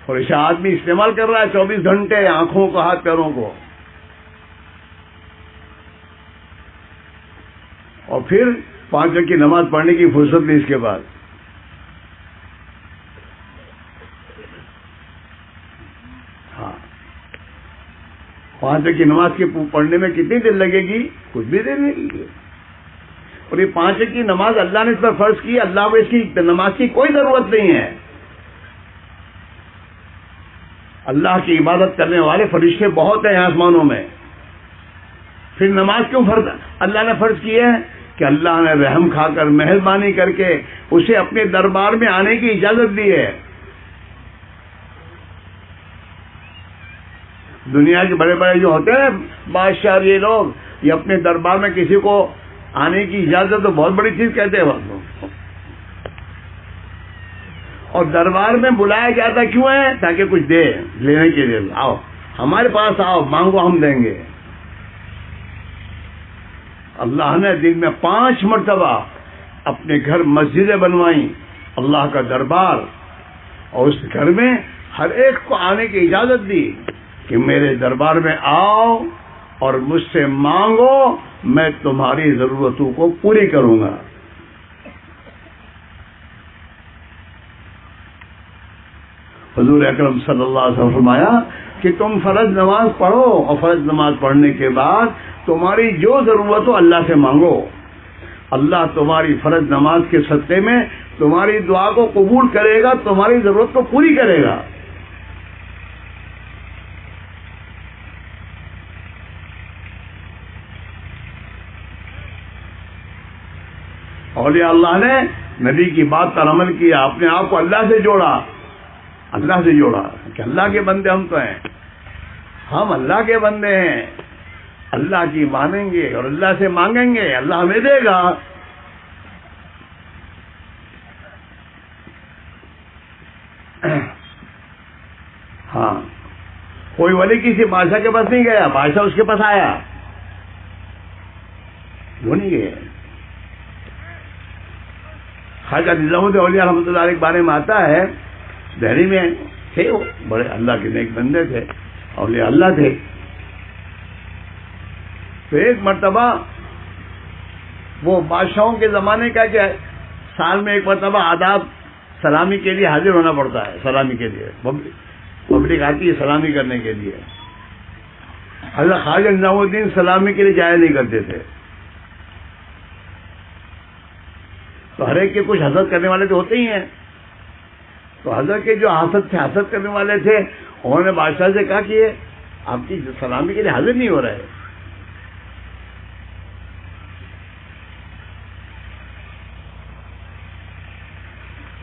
اور اسے آدمی استعمال کر رہا ہے 24 گھنٹے آنکھوں کو، ہاتھ پیروں کو، اور پھر 5 وقت کی نماز پڑھنے کی فرصت نہیں اس کے بعد. ہاں 5 وقت کی نماز کے پڑھنے میں کتنی دیر لگے گی؟ کچھ بھی دیر نہیں لگے گی. اور یہ 5 وقت کی نماز اللہ نے اس پر فرض کی، اللہ کو اس کی نماز کی کوئی ضرورت نہیں ہے. اللہ کی عبادت کرنے والے فرشتے بہت ہیں آسمانوں میں، پھر نماز کیوں فرض اللہ نے فرض کی ہے؟ کہ اللہ نے رحم کھا کر مہربانی کر کے اسے اپنے دربار میں آنے کی اجازت دی ہے. دنیا کے بڑے بڑے جو ہوتے ہیں بادشاہ، یہ لوگ یہ اپنے دربار میں کسی کو آنے کی اجازت تو بہت بڑی چیز کہتے ہیں وقت. اور دربار میں بلایا جاتا کیوں ہے؟ تاکہ کچھ دے، لینے کے لیے آؤ ہمارے پاس آؤ، مانگو ہم دیں گے. اللہ نے دن میں 5 مرتبہ اپنے گھر مسجدیں بنوائیں، اللہ کا دربار، اور اس گھر میں ہر ایک کو آنے کی اجازت دی کہ میرے دربار میں آؤ اور مجھ سے مانگو، میں تمہاری ضرورتوں کو پوری کروں گا. حضور اکرم صلی اللہ علیہ وسلم فرمایا کہ تم فرض نماز پڑھو، اور فرض نماز پڑھنے کے بعد تمہاری جو ضرورت ہو اللہ سے مانگو. اللہ تمہاری فرض نماز کے صدقے میں تمہاری دعا کو قبول کرے گا، تمہاری ضرورت کو پوری کرے گا. اولیاء اللہ نے نبی کی بات پر عمل کیا، اپنے آپ کو اللہ سے جوڑا، اللہ سے جوڑا کہ اللہ کے بندے ہم تو ہیں، ہم اللہ کے بندے ہیں، اللہ کی مانیں گے اور اللہ سے مانگیں گے، اللہ ہمیں دے گا. ہاں کوئی ولی کسی بادشاہ کے پاس نہیں گیا، بادشاہ اس کے پاس آیا، وہ نہیں گئے. خواجہ نظام الدین اولیاء رحمۃ اللہ علیہ کے بارے میں آتا ہے، دہلی میں تھے وہ، بڑے اللہ کے نیک بندے تھے، اولیاء اللہ تھے. تو ایک مرتبہ وہ بادشاہوں کے زمانے کا کہ سال میں ایک مرتبہ آداب سلامی کے لیے حاضر ہونا پڑتا ہے، سلامی کے لیے پبلک آتی ہے سلامی کرنے کے لیے. حضرت خواجہ نظام الدین سلامی کے لیے جایا نہیں کرتے تھے. تو ہر ایک کے کچھ حسد کرنے والے تو ہوتے ہی ہیں. تو حضرت کے جو حسد کرنے والے تھے، انہوں نے بادشاہ سے کہا کہ آپ کی سلامی کے لیے حاضر نہیں ہو رہے.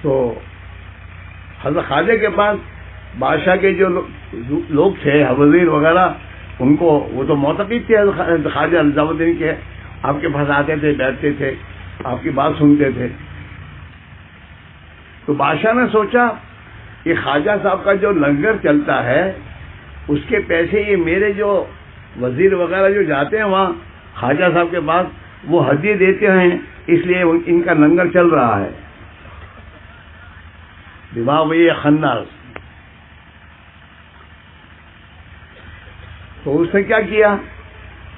تو حضرت خواجہ کے پاس بادشاہ کے جو لوگ تھے، وزیر وغیرہ، ان کو وہ تو معتقد تھے حضرت خواجہ نظام الدین کے، آپ کے پاس آتے تھے، بیٹھتے تھے، آپ کی بات سنتے تھے. تو بادشاہ نے سوچا کہ خواجہ صاحب کا جو لنگر چلتا ہے اس کے پیسے یہ میرے جو وزیر وغیرہ جو جاتے ہیں وہاں خواجہ صاحب کے پاس وہ ہدیے دیتے ہیں، اس لیے ان کا لنگر چل رہا ہے. دماغ میں یہ خناس. تو اس نے کیا کیا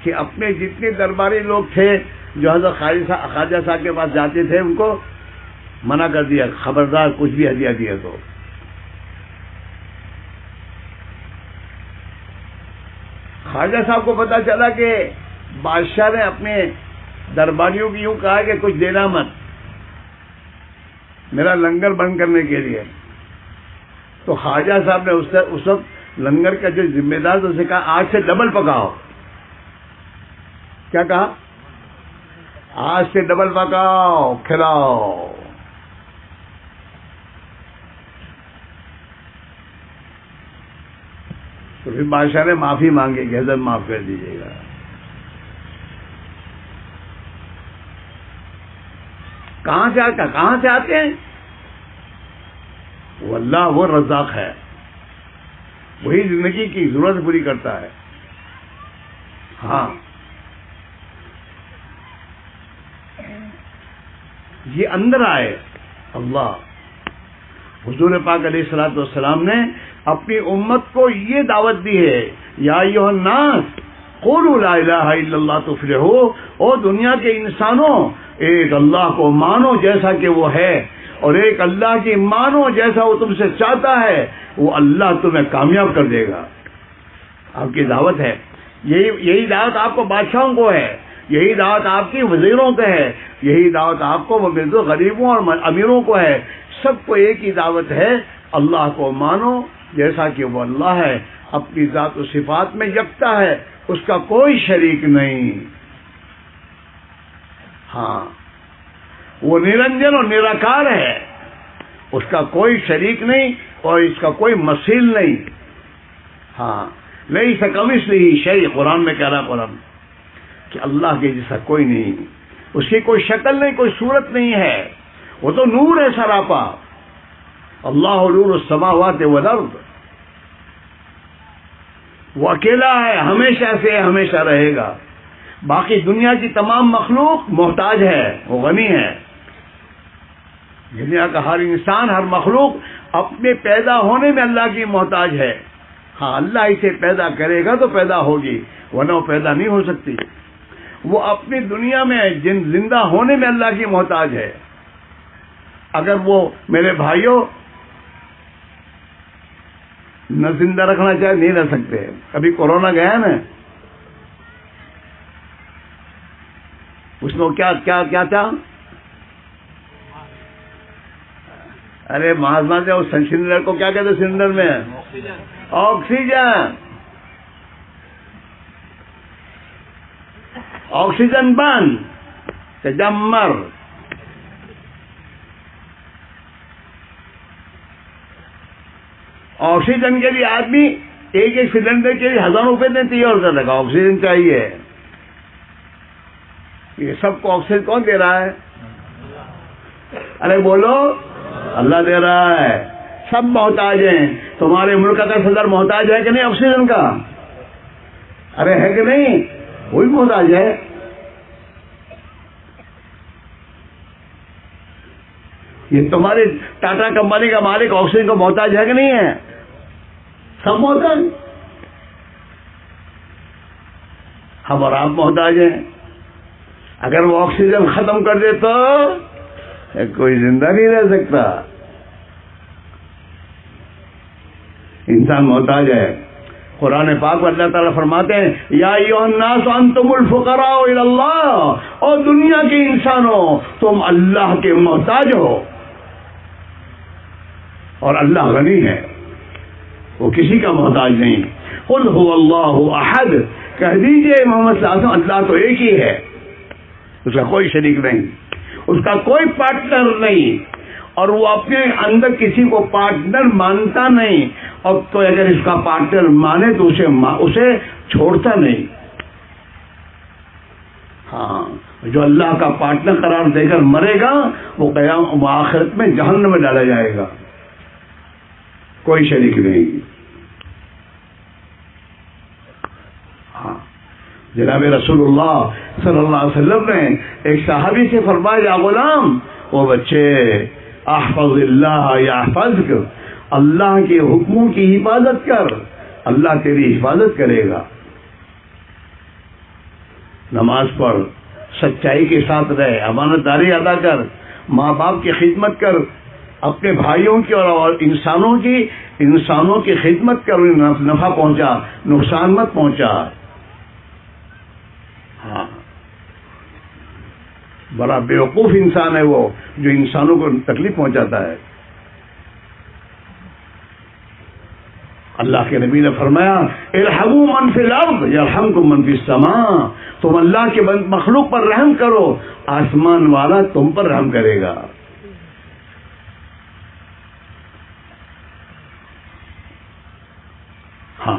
کہ اپنے جتنے درباری لوگ تھے جو حضرت خواجہ صاحب کے پاس جاتے تھے ان کو منع کر دیا، خبردار کچھ بھی ہدیہ دیا تو. خواجہ صاحب کو پتا چلا کہ بادشاہ نے اپنے درباریوں کی یوں کہا کہ کچھ دینا مت، میرا لنگر بند کرنے کے لیے. تو خواجہ صاحب نے اس وقت لنگر کا جو ذمہ دار تھا اسے کہا آج سے ڈبل پکاؤ. کیا کہا؟ آج سے ڈبل پکاؤ، کھلاؤ. تو پھر بادشاہ نے معافی مانگی کہ حضرت معاف کر دیجیے گا. کہاں سے آتے ہیں؟ وہ اللہ، وہ رزاق ہے، وہی زندگی کی ضرورت پوری کرتا ہے. ہاں یہ اندر آئے اللہ. حضور پاک علیہ الصلوۃ والسلام نے اپنی امت کو یہ دعوت دی ہے، یا ایھا الناس قولوا لا الہ الا اللہ تفلحوا. او دنیا کے انسانوں، ایک اللہ کو مانو جیسا کہ وہ ہے، اور ایک اللہ کی مانو جیسا وہ تم سے چاہتا ہے، وہ اللہ تمہیں کامیاب کر دے گا. آپ کی دعوت ہے، یہی دعوت آپ کو بادشاہوں کو ہے، یہی دعوت آپ کی وزیروں کو ہے، یہی دعوت آپ کو غریبوں اور امیروں کو ہے. سب کو ایک ہی دعوت ہے، اللہ کو مانو جیسا کہ وہ اللہ ہے، اپنی ذات و صفات میں یکتا ہے، اس کا کوئی شریک نہیں. ہاں، وہ نرنجن اور نراکار ہے، اس کا کوئی شریک نہیں اور اس کا کوئی مثیل نہیں. ہاں، لیس کمثلہ شیء، قرآن میں کہہ رہا قرآن کہ اللہ کے جیسا کوئی نہیں، اس کی کوئی شکل نہیں، کوئی صورت نہیں ہے. وہ تو نور ہے سراپا. اللہ نور السماوات والارض. وہ اکیلا ہے، ہمیشہ سے ہمیشہ رہے گا. باقی دنیا کی تمام مخلوق محتاج ہے، وہ غنی ہے. دنیا کا ہر انسان، ہر مخلوق اپنے پیدا ہونے میں اللہ کی محتاج ہے. ہاں، اللہ اسے پیدا کرے گا تو پیدا ہوگی، ورنہ وہ پیدا نہیں ہو سکتی. وہ اپنی دنیا میں زندہ ہونے میں اللہ کی محتاج ہے. اگر وہ میرے بھائیوں نہ زندہ رکھنا چاہے نہیں رہ سکتے. ابھی کورونا گیا نا، اس میں کیا کیا کیا تھا؟ ارے مہاتما جی، اس سلنڈر کو کیا کہتے ہیں؟ سلنڈر میں آکسیجن. آکسیجن بند، تجمر. آکسیجن کے لیے آدمی ایک سلنڈر کے لیے ہزاروں روپے دیتی ہے اور کہتا ہے آکسیجن چاہیے. یہ سب کو آکسیجن کون دے رہا ہے؟ ارے بولو، اللہ دے رہا ہے. سب محتاج ہیں. تمہارے ملک کا صدر محتاج ہے کہ نہیں آکسیجن کا؟ ارے ہے کہ نہیں؟ وہی محتاج ہے. یہ تمہاری ٹاٹا کمپنی کا مالک آکسیجن کا محتاج ہے کہ نہیں ہے؟ سب محتاج. ہم اور آپ محتاج ہیں. اگر وہ آکسیجن ختم کر دے تو کوئی زندہ نہیں رہ سکتا. انسان محتاج ہے. قرآن پاک میں اللہ تعالیٰ فرماتے ہیں، یا ایھا الناس انتم الفقراء الی اللہ. اور دنیا کے انسانوں، تم اللہ کے محتاج ہو، اور اللہ غنی ہے، وہ کسی کا محتاج نہیں. قل هو اللہ احد. کہہ دیجئے محمد صلی اللہ علیہ وسلم، اللہ تو ایک ہی ہے، اس کا کوئی شریک نہیں، اس کا کوئی پارٹنر نہیں، اور وہ اپنے اندر کسی کو پارٹنر مانتا نہیں. اور تو اگر اس کا پارٹنر مانے تو اسے چھوڑتا نہیں. ہاں، جو اللہ کا پارٹنر قرار دے کر مرے گا وہ قیام آخرت میں جہنم میں ڈالا جائے گا. کوئی شریک نہیں. ہاں، جناب رسول اللہ صلی اللہ علیہ وسلم نے ایک صحابی سے فرمایا، یا غلام، وہ بچے، احفظ اللہ یحفظک. اللہ کے حکموں کی حفاظت کر، اللہ تیری حفاظت کرے گا. نماز پڑھ، سچائی کے ساتھ رہے، امانت داری ادا کر، ماں باپ کی خدمت کر، اپنے بھائیوں کی اور انسانوں کی خدمت کر، نفع پہنچا، نقصان مت پہنچا. ہاں، بڑا بیوقوف انسان ہے وہ جو انسانوں کو تکلیف پہنچاتا ہے. اللہ کے نبی نے فرمایا، ارحموا من فی الارض یرحمکم من فی السماء. تم اللہ کے مخلوق پر رحم کرو، آسمان والا تم پر رحم کرے گا. ہاں،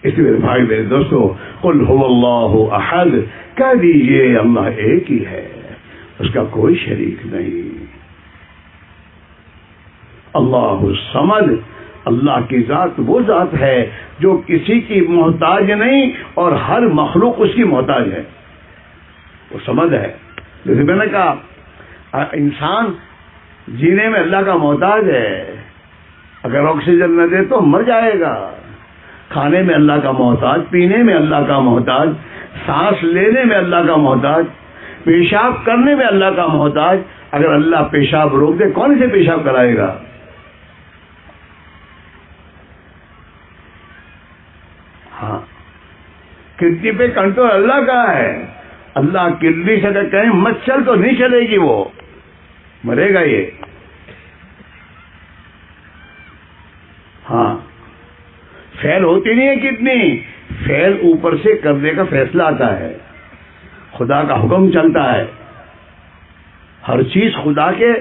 اس لیے بھائی میرے دوستو، قل هو اللہ احد. کہہ دیجئے اللہ ایک ہی ہے، اس کا کوئی شریک نہیں. اللہ الصمد. اللہ کی ذات وہ ذات ہے جو کسی کی محتاج نہیں اور ہر مخلوق اس کی محتاج ہے. وہ سمجھ ہے. جیسے میں نے کہا انسان جینے میں اللہ کا محتاج ہے. اگر آکسیجن نہ دے تو مر جائے گا. کھانے میں اللہ کا محتاج، پینے میں اللہ کا محتاج، سانس لینے میں اللہ کا محتاج، پیشاب کرنے میں اللہ کا محتاج. اگر اللہ پیشاب روک دے کون سے پیشاب کرائے گا؟ ہاں، کڈنی پہ کنٹرول اللہ کا ہے. اللہ کڈنی سے اگر کہیں مت چل تو نہیں چلے گی، وہ مرے گا یہ. ہاں، فیل ہوتی نہیں ہے کڈنی، فیل اوپر سے کرنے کا فیصلہ آتا ہے، خدا کا حکم چلتا ہے. ہر چیز خدا کے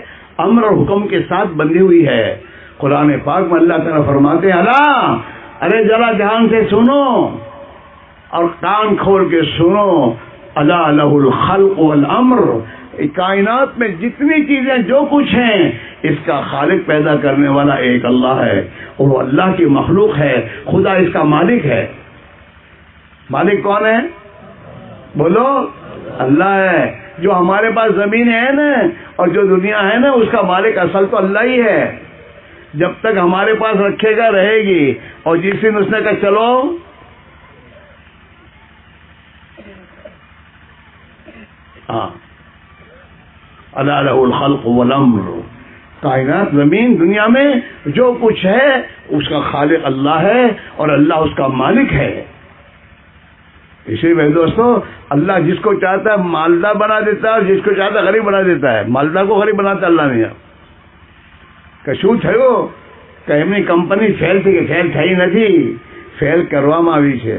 امر اور حکم کے ساتھ بندھی ہوئی ہے. قرآن پاک میں اللہ تعالیٰ فرماتے ہیں اللہ، ارے ذرا دھیان سے سنو اور کان کھول کے سنو، الا لہ الخلق والامر. کائنات میں جتنی چیزیں جو کچھ ہیں اس کا خالق پیدا کرنے والا ایک اللہ ہے، اور وہ اللہ کی مخلوق ہے. خدا اس کا مالک ہے. مالک کون ہے؟ بولو. اللہ ہے. جو ہمارے پاس زمین ہے نا اور جو دنیا ہے نا اس کا مالک اصل تو اللہ ہی ہے. جب تک ہمارے پاس رکھے گا رہے گی، اور جس دن اس نے کہا چلو ہاں الا لہ الخلق والامر. کائنات زمین دنیا میں جو کچھ ہے اس کا خالق اللہ ہے اور اللہ اس کا مالک ہے. اسی لیے دوستو اللہ جس کو چاہتا ہے مالدار بنا دیتا ہے اور جس کو چاہتا ہے غریب بنا دیتا ہے. مالدار کو غریب بناتا اللہ نہیں. કશું થયું કે એમની કંપની ફેલ થઈ ગઈ? ફેલ થઈ નથી, ફેલ કરવામાં આવી છે.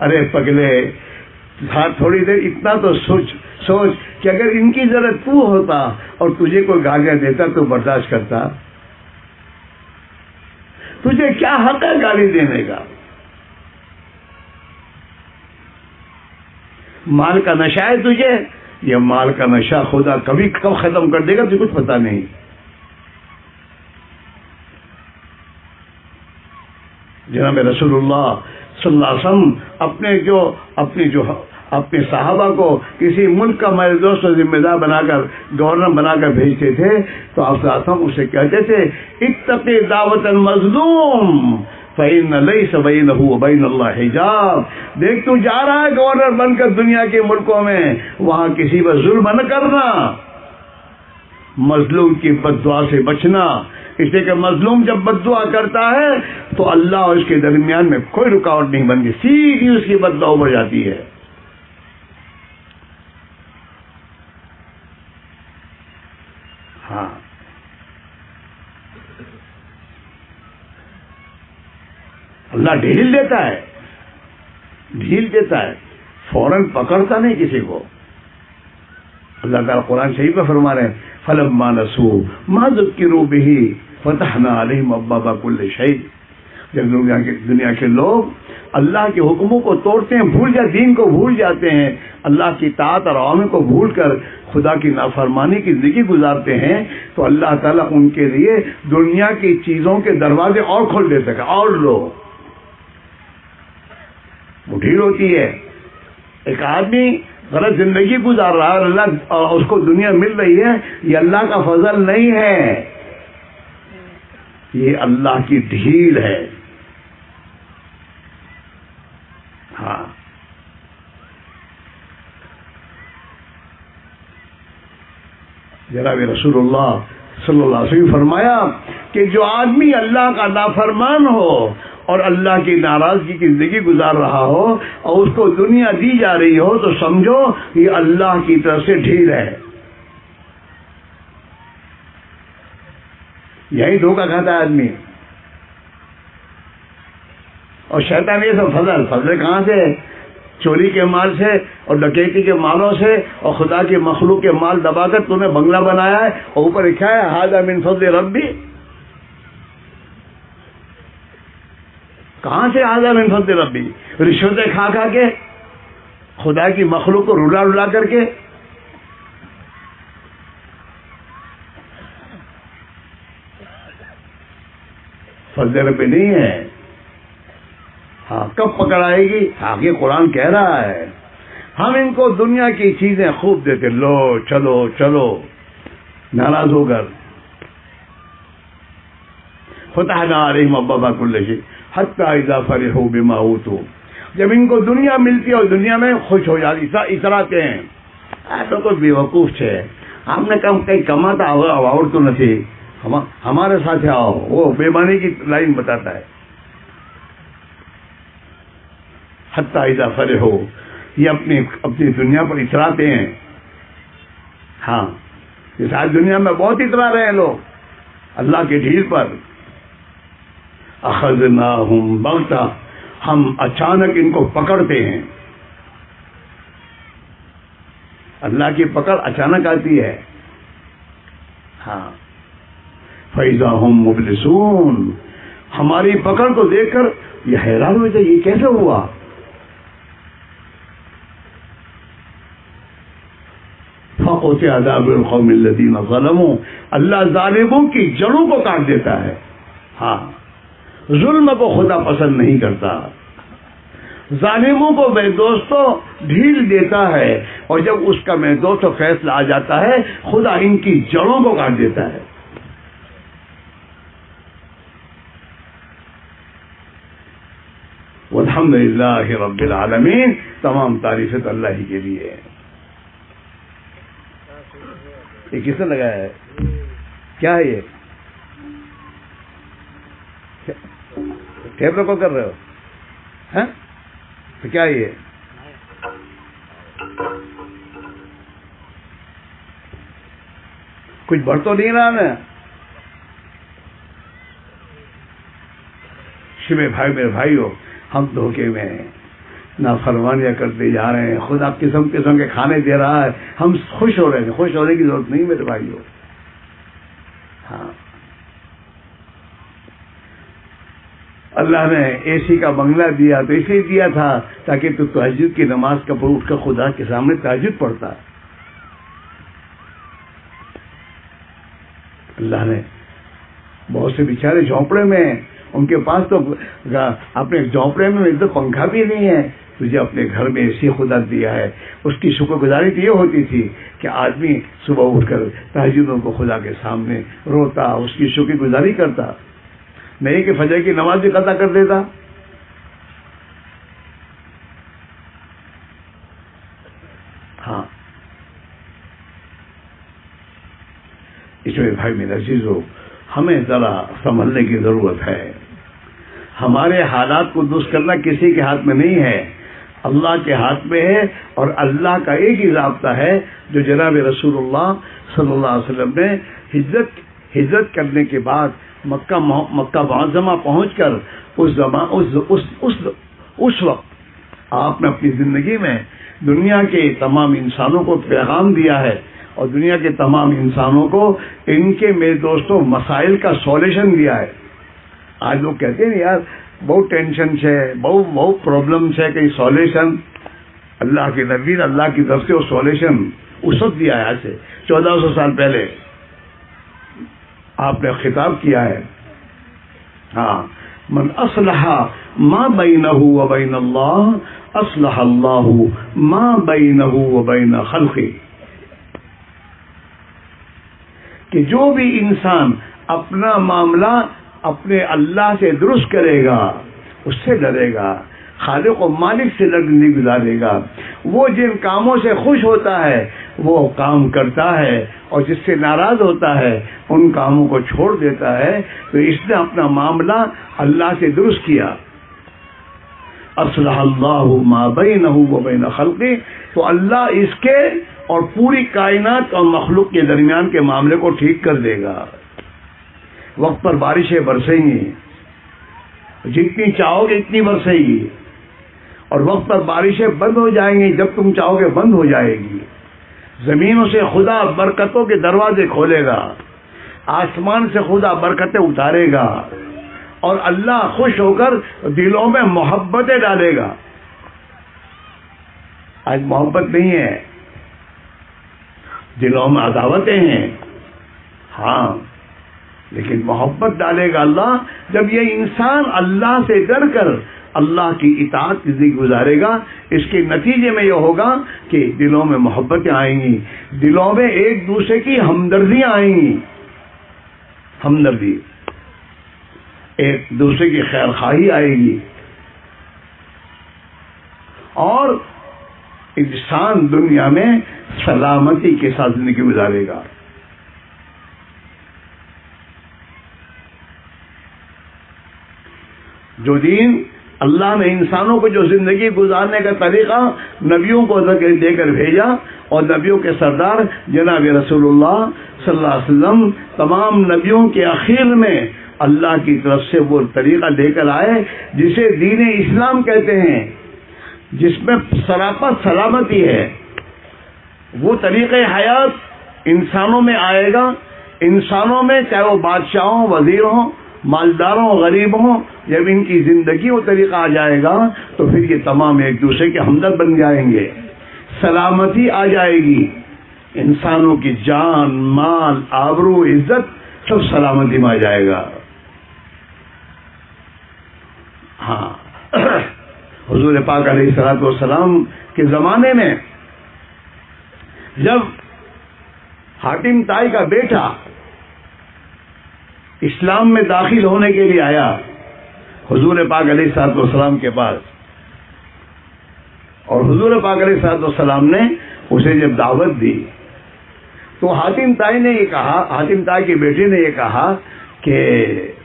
ارے پگلے تھوڑی دیر اتنا تو سوچ کہ اگر ان کی ضرورت تو ہوتا اور تجھے کوئی گالیاں دیتا تو برداشت کرتا؟ تجھے کیا حق ہے گالی دینے کا؟ مال کا نشہ ہے تجھے، یہ مال کا نشہ خدا کب ختم کر دے گا تجھے کچھ پتا نہیں۔ جناب رسول اللہ صلی اللہ علیہ وسلم اپنے صحابہ کو کسی ملک کا ہمارے دوست و ذمہ دار بنا کر، گورنر بنا کر بھیجتے تھے تو آپ صلی اللہ علیہ وسلم اسے کہتے تھے اتقی دعوت المظلوم فإن ليس بينه وبين الله حجاب۔ دیکھ تو جا رہا ہے گورنر بن کر دنیا کے ملکوں میں، وہاں کسی پر ظلم نہ کرنا، مظلوم کی بد دعا سے بچنا، اس لیے کہ مظلوم جب بد دعا کرتا ہے تو اللہ اور اس کے درمیان میں کوئی رکاوٹ نہیں بنتی، سیدھی اس کی بد دعا بڑھ جاتی ہے۔ ہاں اللہ ڈھیل دیتا ہے، فوراً پکڑتا نہیں کسی کو۔ اللہ تعالیٰ قرآن شریف میں فرما رہے ہیں فَلَمَّا نَسُوا مَا ذُكِّرُوا بِهِ فَتَحْنَا عَلَيْهِمْ أَبْوَابَ كُلِّ شَيْءٍ۔ جب دنیا کے لوگ اللہ کے حکموں کو توڑتے ہیں، دین کو بھول جاتے ہیں، اللہ کی اطاعت اور عوامر کو بھول کر خدا کی نافرمانی کی زندگی گزارتے ہیں، تو اللہ تعالیٰ ان کے لیے دنیا کی چیزوں کے دروازے اور کھول دیتے ہیں، اور لو وہ ڈھیل ہوتی ہے۔ ایک آدمی غلط زندگی گزار رہا ہے اور اللہ اس کو دنیا مل رہی ہے، یہ اللہ کا فضل نہیں ہے، یہ اللہ کی ڈھیل ہے۔ ہاں جناب رسول اللہ صلی اللہ علیہ وسلم فرمایا کہ جو آدمی اللہ کا نافرمان ہو اور اللہ کی ناراضگی کی زندگی گزار رہا ہو اور اس کو دنیا دی جا رہی ہو تو سمجھو یہ اللہ کی طرف سے ڈھیل ہے، یہی دھوکہ کھاتا ہے آدمی۔ اور شیطان یہ سب فضل کہاں سے؟ چوری کے مال سے اور ڈکیتی کے مالوں سے، اور خدا کے مخلوق کے مال دبا کر تم نے بنگلہ بنایا ہے اور اوپر لکھا ہے ھذا من فضل ربی۔ کہاں سے ھذا من فضل ربی؟ رشوتیں کھا کے، خدا کی مخلوق کو رلا کر کے۔ فضل ربی نہیں ہے۔ ہاں کب پکڑ آئے گی؟ آگے قرآن کہہ رہا ہے ہم ان کو دنیا کی چیزیں خوب دیتے، لو چلو ناراض ہو کر فتحنا علیہم ابواب کل شیء حتی اذا فرحوا بما اوتوا۔ جب ان کو دنیا ملتی ہے اور دنیا میں خوش ہو جاتی، اتراتے ہیں ایسا کوئی بیوقوف ہے، ہم نے کہیں کماتا اور تو نہیں، ہمارے ساتھ آؤ، وہ بےمانی کی لائن بتاتا ہے۔ حتی اذا فرحوا، یہ اپنی دنیا پر اتراتے ہیں۔ ہاں اس آج دنیا میں بہت اترا رہے ہیں لوگ اللہ کی ڈھیل پر۔ اخذناہم بغتہ، ہم اچانک ان کو پکڑتے ہیں۔ اللہ کی پکڑ اچانک آتی ہے۔ ہاں فَإِذَا هُمْ مُبْلِسُونَ، ہماری پکڑ کو دیکھ کر یہ حیران ہوتے یہ کیسے ہوا؟ فَقُطِعَ دَابِرُ الْقَوْمِ الَّذِينَ ظَلَمُوا، اللہ ظالموں کی جڑوں کو کاٹ دیتا ہے۔ ہاں ظلم کو خدا پسند نہیں کرتا، ظالموں کو میرے دوستوں ڈھیل دیتا ہے، اور جب اس کا میرے دوستوں فیصلہ آ جاتا ہے خدا ان کی جڑوں کو کاٹ دیتا ہے۔ والحمد للہ رب العالمین، تمام تعریفیں تو اللہ ہی کے لیے ہے۔ یہ کس نے لگایا ہے؟ کیا ہے یہ؟ ٹیپ ریکارڈ کر رہے ہو؟ ہاں تو کیا ہے یہ؟ کچھ بڑھ تو نہیں رہا نا؟ میرے بھائی ہو، ہم دھوکے میں ہیں، نافرمانیاں کرتے جا رہے ہیں، خدا قسم قسم کے کھانے دے رہا ہے، ہم خوش ہو رہے ہیں. خوش ہونے کی ضرورت نہیں میرے بھائیوں. ہاں، اللہ نے اے سی کا بنگلہ دیا تو اس لیے دیا تھا تاکہ تو تہجد کی نماز کا پر اٹھ کر خدا کے سامنے تہجد پڑھتا. اللہ نے بہت سے بیچارے جھونپڑے میں، ان کے پاس تو اپنے جھونپڑے میں تو پنکھا بھی نہیں ہے، تجھے اپنے گھر میں اے سی خدا دیا ہے. اس کی شکر گزاری تو یہ ہوتی تھی کہ آدمی صبح اٹھ کر تہجدوں کو خدا کے سامنے روتا، اس کی شکر گزاری کرتا، نہیں کہ فجر کی نماز بھی قضا کر دیتا. ہاں، اس میں بھائی میرے عزیزو ہمیں ذرا سنبھلنے کی ضرورت ہے. ہمارے حالات کو درست کرنا کسی کے ہاتھ میں نہیں ہے، اللہ کے ہاتھ میں ہے. اور اللہ کا ایک ہی ضابطہ ہے جو جناب رسول اللہ صلی اللہ علیہ وسلم نے ہجرت کرنے کے بعد مکہ معظمہ پہنچ کر اس وقت آپ نے اپنی زندگی میں دنیا کے تمام انسانوں کو پیغام دیا ہے، اور دنیا کے تمام انسانوں کو ان کے میرے دوستوں مسائل کا سولوشن دیا ہے. آج لوگ کہتے ہیں یار بہت ٹینشن ہے، بہت پرابلم ہے، کہ سولوشن اللہ کے نبی نے اللہ کی طرف سے وہ سولوشن اس وقت دیا ہے. آج سے 1400 سال پہلے آپ نے خطاب کیا ہے. ہاں، من اصلح ما بینہ و بین اللہ اصلح اللہ ما بینہ و بین خلقہ، کہ جو بھی انسان اپنا معاملہ اپنے اللہ سے درست کرے گا، اس سے ڈرے گا، خالق و مالک سے زندگی گزارے گا، وہ جن کاموں سے خوش ہوتا ہے وہ کام کرتا ہے، اور جس سے ناراض ہوتا ہے ان کاموں کو چھوڑ دیتا ہے. تو اس نے اپنا معاملہ اللہ سے درست کیا. اصلح اللہ ما بینہ و بین خلقہ، تو اللہ اس کے اور پوری کائنات اور مخلوق کے درمیان کے معاملے کو ٹھیک کر دے گا. وقت پر بارشیں برسیں گی، جتنی چاہو گے اتنی برسے گی، اور وقت پر بارشیں بند ہو جائیں گی، جب تم چاہو گے بند ہو جائے گی. زمینوں سے خدا برکتوں کے دروازے کھولے گا، آسمان سے خدا برکتیں اتارے گا، اور اللہ خوش ہو کر دلوں میں محبتیں ڈالے گا. آج محبت نہیں ہے، دلوں میں عداوتیں ہیں. ہاں، لیکن محبت ڈالے گا اللہ جب یہ انسان اللہ سے ڈر کر اللہ کی اطاعت کی زندگی گزارے گا. اس کے نتیجے میں یہ ہوگا کہ دلوں میں محبتیں آئیں گی، دلوں میں ایک دوسرے کی ہمدردیاں آئیں گی. ہمدردی، ایک دوسرے کی خیر خواہی آئے گی، اور انسان دنیا میں سلامتی کے ساتھ زندگی گزارے گا. جو دین اللہ نے انسانوں کو جو زندگی گزارنے کا طریقہ نبیوں کو دے کر بھیجا، اور نبیوں کے سردار جناب رسول اللہ صلی اللہ علیہ وسلم تمام نبیوں کے اخیر میں اللہ کی طرف سے وہ طریقہ لے کر آئے جسے دین اسلام کہتے ہیں، جس میں سراپا سلامتی ہے. وہ طریقہ حیات انسانوں میں آئے گا. انسانوں میں چاہے وہ بادشاہوں، وزیر ہوں، مالداروں، غریب ہوں، جب ان کی زندگی وہ طریقہ آ جائے گا تو پھر یہ تمام ایک دوسرے کے ہمدرد بن جائیں گے. سلامتی آ جائے گی، انسانوں کی جان، مال، آبرو، عزت سب سلامتی میں آ جائے گا. ہاں، حضور پاک علیہ الصلوۃ والسلام کے زمانے میں جب حاتم طائی کا بیٹا اسلام میں داخل ہونے کے لیے آیا حضور پاک علیہ الصلوۃ والسلام کے پاس، اور حضور پاک علیہ الصلوۃ والسلام نے اسے جب دعوت دی تو حاتم طائی نے یہ کہا، حاتم طائی کے بیٹے نے یہ کہا کہ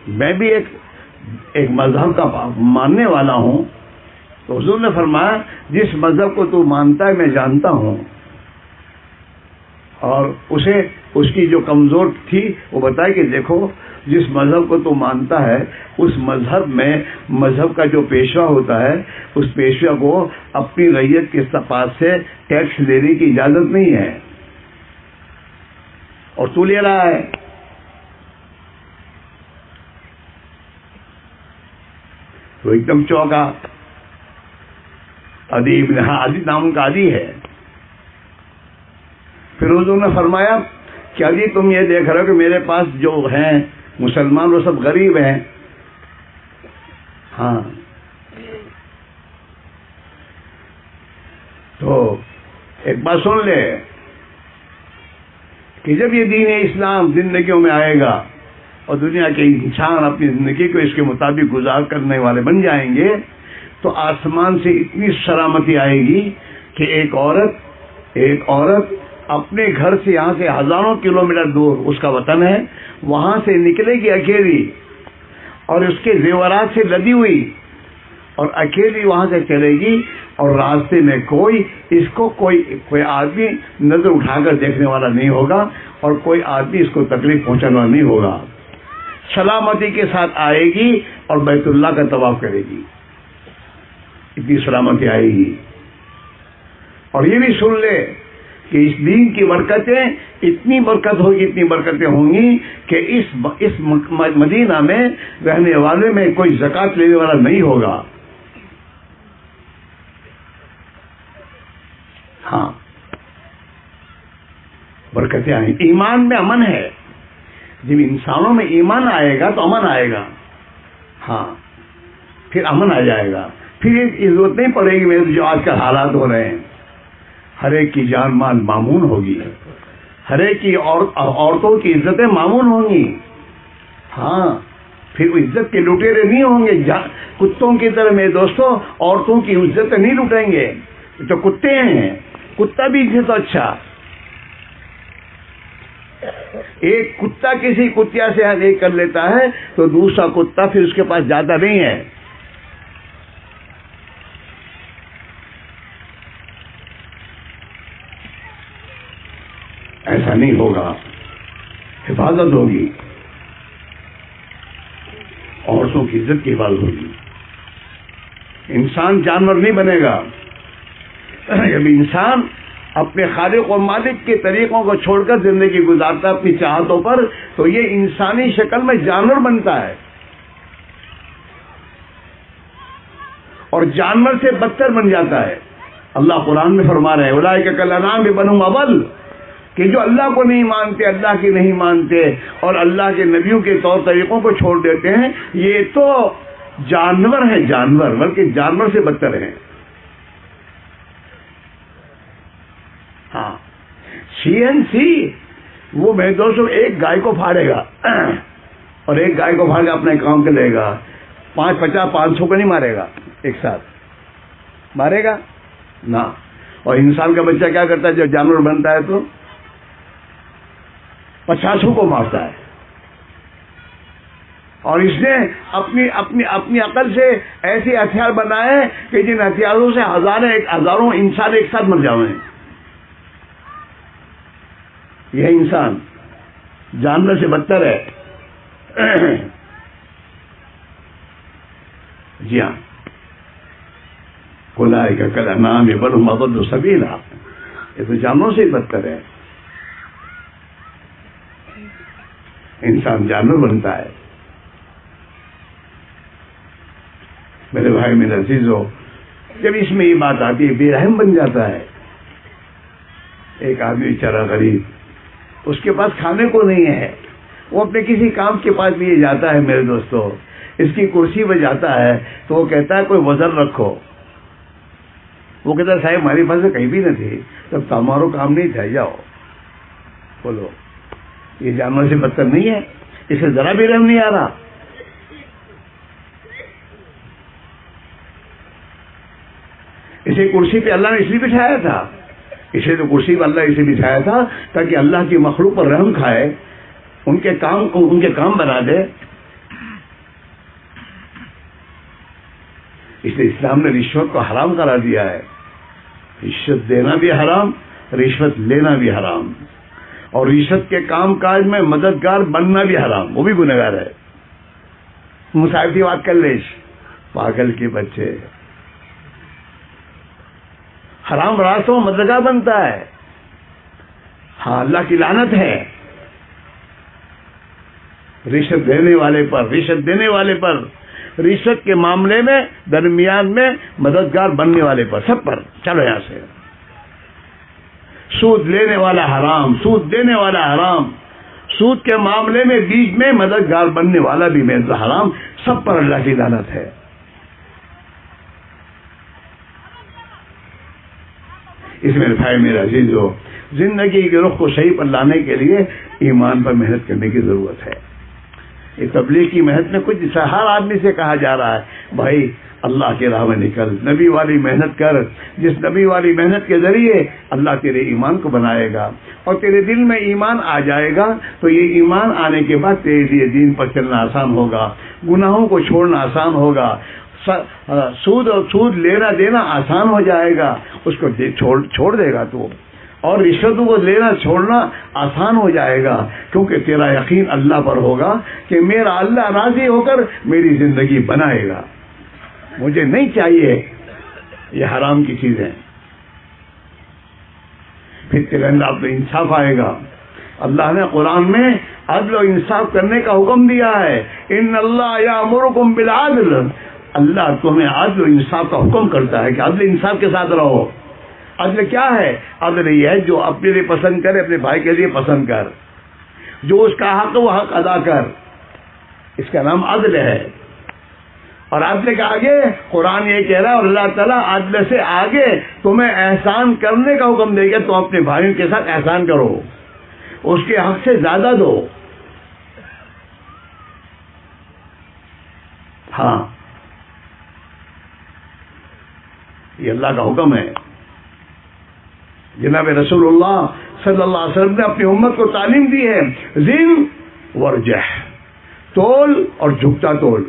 میں بھی ایک مذہب کا ماننے والا ہوں. تو حضور نے فرمایا جس مذہب کو تو مانتا ہے میں جانتا ہوں، اور اسے اس کی جو کمزور تھی وہ بتایا کہ دیکھو جس مذہب کو تو مانتا ہے اس مذہب میں مذہب کا جو پیشوا ہوتا ہے اس پیشوا کو اپنی رعیت کے پاس سے ٹیکس لینے کی اجازت نہیں ہے، اور تو لے رہا ہے۔ تو ایک دم چوکا۔ عدی ابن عدی نام کا عدی ہے۔ پھر حضور نے فرمایا کہ عدی تم یہ دیکھ رہے ہو کہ میرے پاس جو ہیں مسلمان وہ سب غریب ہیں، ہاں، تو ایک بات سن لے کہ جب یہ دین اسلام زندگیوں میں آئے گا اور دنیا کے انسان اپنی زندگی کو اس کے مطابق گزار کرنے والے بن جائیں گے تو آسمان سے اتنی سلامتی آئے گی کہ ایک عورت اپنے گھر سے یہاں سے ہزاروں کلومیٹر دور اس کا وطن ہے، وہاں سے نکلے گی اکیلی اور اس کے زیورات سے لدی ہوئی اور اکیلی وہاں سے چلے گی، اور راستے میں کوئی آدمی نظر اٹھا کر دیکھنے والا نہیں ہوگا اور کوئی آدمی اس کو تکلیف پہنچانے والا نہیں ہوگا۔ سلامتی کے ساتھ آئے گی اور بیت اللہ کا طواف کرے گی، اتنی سلامتی آئے گی۔ اور یہ بھی سن لے کہ اس دین کی برکتیں اتنی برکتیں ہوں گی کہ اس مدینہ میں رہنے والے میں کوئی زکوٰۃ لینے والا نہیں ہوگا۔ ہاں، برکتیں آئیں۔ ایمان میں امن ہے، جب انسانوں میں ایمان آئے گا تو امن آئے گا، ہاں، پھر امن آ جائے گا، پھر یہ ضرورت نہیں پڑے گی میرے جو آج کل حالات ہو رہے ہیں، ہر ایک کی جان مال مامون ہوگی، ہر ایک کی عورتوں کی عزتیں مامون ہوں گی، ہاں، پھر وہ عزت کے لٹیرے نہیں ہوں گے کتوں کی طرح۔ میرے دوستوں، عورتوں کی عزتیں نہیں لٹیں گے، یہ تو کتے ہیں، کتا بھی عزت اچھا۔ ایک کتا کسی کتیا سے ایک کر لیتا ہے تو دوسرا کتا پھر اس کے پاس جاتا نہیں ہے۔ ایسا نہیں ہوگا، حفاظت ہوگی، عورتوں کی عزت کی حفاظت ہوگی۔ انسان جانور نہیں بنے گا۔ جب انسان اپنے خالق و مالک کے طریقوں کو چھوڑ کر زندگی گزارتا ہے اپنی چاہتوں پر، تو یہ انسانی شکل میں جانور بنتا ہے، اور جانور سے بدتر بن جاتا ہے۔ اللہ قرآن میں فرما رہے ہیں اولئک کالانعام بل ھم اضل، کہ جو اللہ کو نہیں مانتے، اللہ کی نہیں مانتے اور اللہ کے نبیوں کے طور طریقوں کو چھوڑ دیتے ہیں، یہ تو جانور ہیں، جانور، بلکہ جانور سے بدتر ہیں۔ ہاں، CNC وہ میرے دوستوں ایک گائے کو پھاڑے گا اور ایک گائے کو پھاڑ کے اپنے کام کے لے گا، 500 کو نہیں مارے گا، ایک ساتھ مارے گا نہ۔ اور انسان کا بچہ کیا کرتا ہے جب جانور بنتا ہے تو 50 کو مارتا ہے، اور اس نے اپنی عقل سے ایسے ہتھیار بنائے کہ جن ہتھیاروں سے ہزاروں انسان ایک ساتھ مر جائیں۔ یہ انسان جانور سے بدتر ہے۔ جی ہاں، اولئک کالانعام بل ھم اضل سبیلا، یہ تو جانوروں سے بدتر ہے۔ انسان جانور بنتا ہے۔ میرے بھائی، میرے عزیزو، جب اس میں یہ بات آتی ہے بے رحم بن جاتا ہے۔ ایک آدمی بیچارہ غریب، اس کے پاس کھانے کو نہیں ہے، وہ اپنے کسی کام کے پاس بھی جاتا ہے میرے دوستو، اس کی کرسی پہ جاتا ہے تو وہ کہتا ہے کوئی وزن رکھو، وہ کہتا ہے صاحب ہماری پاس کہیں بھی نہ تھی، تب تمہارو کام نہیں تھا، جاؤ بولو۔ یہ جانور سے بدتر نہیں ہے؟ اسے ذرا بھی رحم نہیں آ رہا۔ اسے کرسی پہ اللہ نے اس لیے بٹھایا تھا، اسے تو کرسی پہ اللہ اسے بٹھایا تھا تاکہ اللہ کی مخلوق پر رحم کھائے، ان کے کام بنا دے۔ اس لیے اسلام نے رشوت کو حرام قرار دیا ہے، رشوت دینا بھی حرام، رشوت لینا بھی حرام۔ اور رشوت کے کام کاج میں مددگار بننا بھی حرام، وہ بھی گنہگار ہے. مسائل کی بات کر لے، پاگل کے بچے، حرام راستوں میں مددگار بنتا ہے. ہاں، اللہ کی لعنت ہے رشوت دینے والے پر، رشوت دینے والے پر، رشوت کے معاملے میں درمیان میں مددگار بننے والے پر، سب پر. چلو یہاں سے. سود لینے والا حرام، سود دینے والا حرام، سود کے معاملے میں بیچ میں مددگار بننے والا بھی حرام. سب پر اللہ کی لعنت ہے. اس میں بھائی میرا عزیزو، زندگی کے رخ کو صحیح پر لانے کے لیے ایمان پر محنت کرنے کی ضرورت ہے. یہ تبلیغ کی محنت میں کچھ ہر آدمی سے کہا جا رہا ہے بھائی اللہ کے راہ میں نکل، نبی والی محنت کر. جس نبی والی محنت کے ذریعے اللہ تیرے ایمان کو بنائے گا اور تیرے دل میں ایمان آ جائے گا تو یہ ایمان آنے کے بعد تیرے لیے دین پر چلنا آسان ہوگا، گناہوں کو چھوڑنا آسان ہوگا، سود لینا دینا آسان ہو جائے گا، اس کو چھوڑ دے گا تو. اور رشوتوں کو لینا چھوڑنا آسان ہو جائے گا، کیونکہ تیرا یقین اللہ پر ہوگا کہ میرا اللہ راضی ہو کر میری زندگی بنائے گا، مجھے نہیں چاہیے یہ حرام کی چیزیں. پھر تیرے اندر اب انصاف آئے گا. اللہ نے قرآن میں عدل و انصاف کرنے کا حکم دیا ہے. ان اللہ یامرکم بالعدل، اللہ تمہیں عدل و انصاف کا حکم کرتا ہے کہ عدل انصاف کے ساتھ رہو. عدل کیا ہے؟ عدل یہ ہے جو اپنے لیے پسند کرے اپنے بھائی کے لیے پسند کر، جو اس کا حق وہ حق ادا کر، اس کا نام عدل ہے. اور عدل کے آگے قرآن یہ کہہ رہا ہے، اور اللہ تعالیٰ عدل سے آگے تمہیں احسان کرنے کا حکم دے گا. تو اپنے بھائیوں کے ساتھ احسان کرو، اس کے حق سے زیادہ دو. ہاں، یہ اللہ کا حکم ہے. جناب رسول اللہ صلی اللہ علیہ وسلم نے اپنی امت کو تعلیم دی ہے، زن ورجح، تول اور جھکتا تول،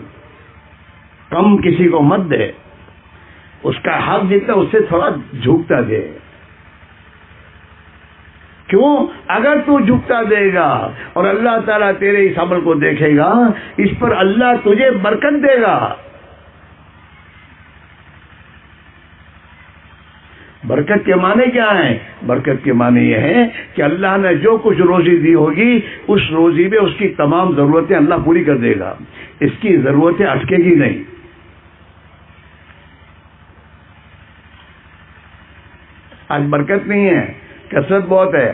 کم کسی کو مت دے، اس کا حق جتنا اس سے تھوڑا جھکتا دے. کیوں؟ اگر تو جھکتا دے گا اور اللہ تعالیٰ تیرے اس عمل کو دیکھے گا، اس پر اللہ تجھے برکت دے گا. برکت کے معنی کیا ہیں؟ برکت کے معنی یہ ہے کہ اللہ نے جو کچھ روزی دی ہوگی اس روزی میں اس کی تمام ضرورتیں اللہ پوری کر دے گا، اس کی ضرورتیں اٹکے گی نہیں. آج برکت نہیں ہے، کثرت بہت ہے.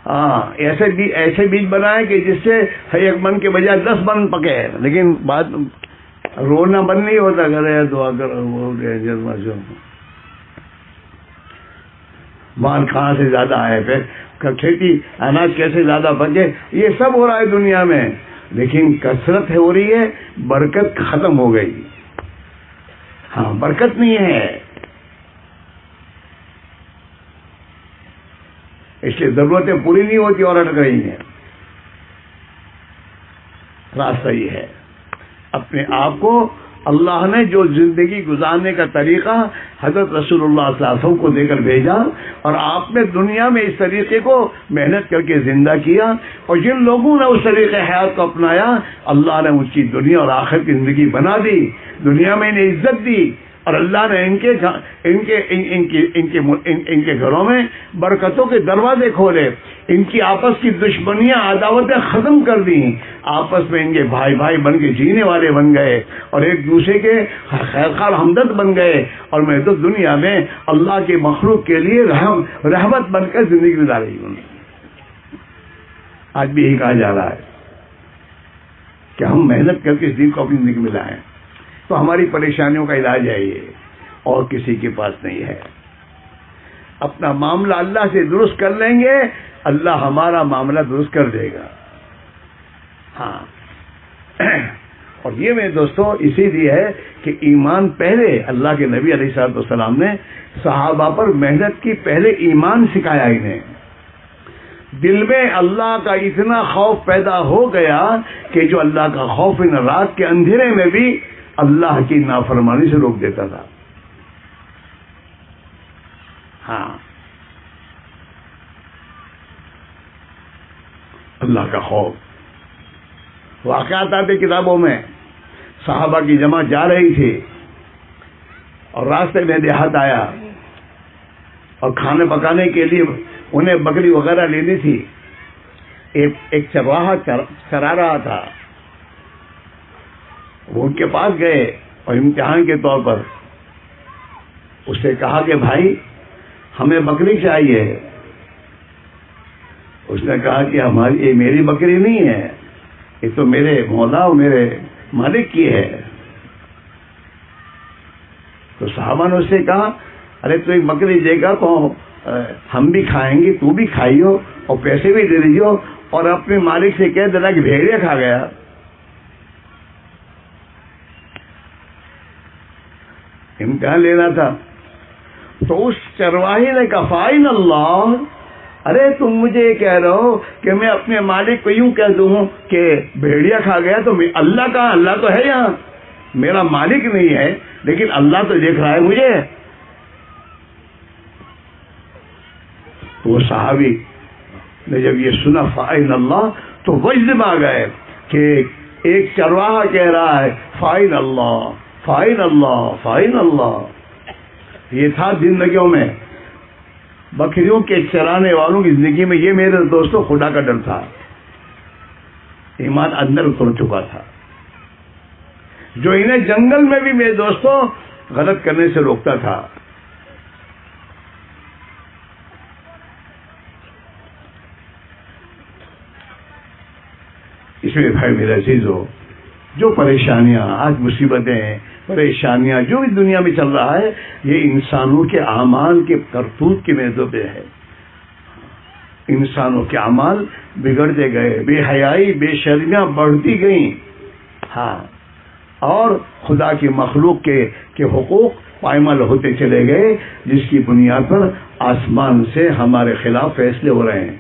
ہاں، ایسے بیج بنائے کہ جس سے ایک من کے بجائے 10 من پکے، لیکن بات رونا بند نہیں ہوتا. کرے دعا کر مال کہاں سے زیادہ آئے، پھر کھیتی اناج کیسے زیادہ پکے، یہ سب ہو رہا ہے دنیا میں، لیکن کثرت ہو رہی ہے، برکت ختم ہو گئی. ہاں، برکت نہیں ہے. اس لیے ضرورتیں پوری نہیں ہوتی اور اٹک رہی ہیں. راستہ یہ ہے، اپنے آپ کو اللہ نے جو زندگی گزارنے کا طریقہ حضرت رسول اللہ صلی اللہ علیہ وسلم کو دے کر بھیجا، اور آپ نے دنیا میں اس طریقے کو محنت کر کے زندہ کیا، اور جن لوگوں نے اس طریقے حیات کو اپنایا اللہ نے اس کی دنیا اور آخرت کی زندگی بنا دی. دنیا میں انہیں عزت دی، اور اللہ نے ان کے گھروں میں برکتوں کے دروازے کھولے. ان کی آپس کی دشمنیاں عداوتیں ختم کر دی، آپس میں ان کے بھائی بھائی بن کے جینے والے بن گئے، اور ایک دوسرے کے خیرخواہ ہمدرد بن گئے. اور میں تو دنیا میں اللہ کے مخلوق کے لیے رحمت بن کر زندگی گزار رہی ہوں. آج بھی یہی کہا جا رہا ہے کہ ہم محنت کر کے اس دین کو اپنی زندگی میں لائیں. تو ہماری پریشانیوں کا علاج ہے یہ، اور کسی کے پاس نہیں ہے. اپنا معاملہ اللہ سے درست کر لیں گے، اللہ ہمارا معاملہ درست کر دے گا. ہاں، اور یہ میرے دوستوں اسی لیے ہے کہ ایمان پہلے اللہ کے نبی علیہ الصلوۃ والسلام نے صحابہ پر محنت کی، پہلے ایمان سکھایا انہیں. دل میں اللہ کا اتنا خوف پیدا ہو گیا کہ جو اللہ کا خوف ان رات کے اندھیرے میں بھی اللہ کی نافرمانی سے روک دیتا تھا. ہاں، اللہ کا خوف. واقعات آتے کتابوں میں. صحابہ کی جماعت جا رہی تھی اور راستے میں دیہات آیا اور کھانے پکانے کے لیے انہیں بکری وغیرہ لینی تھی. ایک چرواہا چرا رہا تھا. وہ ان کے پاس گئے اور امتحان کے طور پر اس سے کہا کہ بھائی ہمیں بکری چاہیے. اس نے کہا کہ یہ میری بکری نہیں ہے, یہ تو میرے مولا اور میرے مالک کی ہے. تو صحابہ نے اس سے کہا ارے تو ایک بکری دے گا تو ہم بھی کھائیں گے, تو بھی کھائیو اور پیسے بھی دے دیجیو, اور اپنے مالک سے کہہ دینا کہ بھیڑیا کھا گیا. امتحان لینا تھا. تو اس چرواہی نے کہا فائن اللہ, ارے تم مجھے یہ کہہ رہے ہو کہ میں اپنے مالک کو یوں کہہ دوں کہ بھیڑیا کھا گیا, تو اللہ کہاں؟ اللہ تو ہے یہاں, میرا مالک نہیں ہے لیکن اللہ تو دیکھ رہا ہے مجھے. تو وہ صحابی نے جب یہ سنا فائن اللہ تو وجد میں آ گئے کہ ایک چرواہا کہہ رہا ہے فائن اللہ فائن اللہ فائن اللہ. یہ تھا زندگیوں میں بکریوں کے چرانے والوں کی زندگی میں. یہ میرے دوستوں خدا کا ڈر تھا, ایمان اندر اتر چکا تھا, جو انہیں جنگل میں بھی میرے دوستوں غلط کرنے سے روکتا تھا. اس میں بھائی میرا عزیزو, جو پریشانیاں آج مصیبتیں پریشانیاں جو بھی دنیا میں چل رہا ہے, یہ انسانوں کے اعمال کے کرتوت کی وجہ سے ہے. انسانوں کے اعمال بگڑتے گئے, بے حیائی بے شرمیاں بڑھتی گئیں. ہاں, اور خدا کی مخلوق کے حقوق پائمال ہوتے چلے گئے, جس کی بنیاد پر آسمان سے ہمارے خلاف فیصلے ہو رہے ہیں.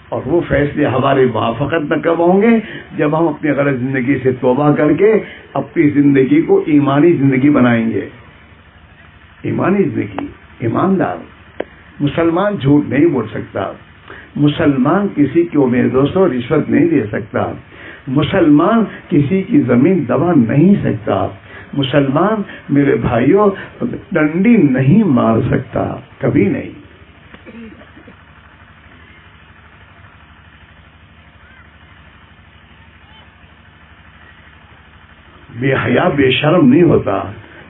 اور وہ فیصلے ہماری موافقت میں کب ہوں گے؟ جب ہم اپنی غلط زندگی سے توبہ کر کے اپنی زندگی کو ایمانی زندگی بنائیں گے. ایمانی زندگی, ایماندار مسلمان جھوٹ نہیں بول سکتا, مسلمان کسی کو میرے دوستوں رشوت نہیں دے سکتا, مسلمان کسی کی زمین دبا نہیں سکتا, مسلمان میرے بھائیوں ڈنڈی نہیں مار سکتا, کبھی نہیں. بے حیا بے شرم نہیں ہوتا.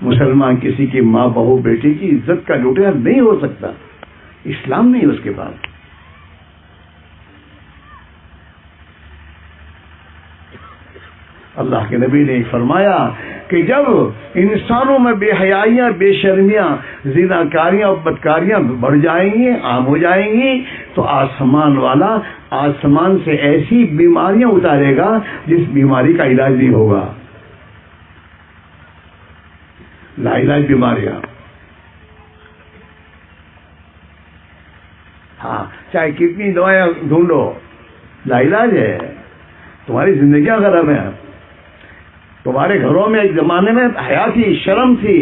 مسلمان کسی کی ماں بہو بیٹی کی عزت کا لٹیرا نہیں ہو سکتا. اسلام نہیں اس کے پاس. اللہ کے نبی نے فرمایا کہ جب انسانوں میں بے حیائیاں بے شرمیاں زناکاریاں اور بدکاریاں بڑھ جائیں گی, عام ہو جائیں گی, تو آسمان والا آسمان سے ایسی بیماریاں اتارے گا جس بیماری کا علاج نہیں ہوگا. لا علاج بیماریاں. ہاں, چاہے کتنی دوائیں ڈھونڈو, لا علاج ہے. تمہاری زندگیاں خراب ہیں. تمہارے گھروں میں ایک زمانے میں حیا تھی, شرم تھی,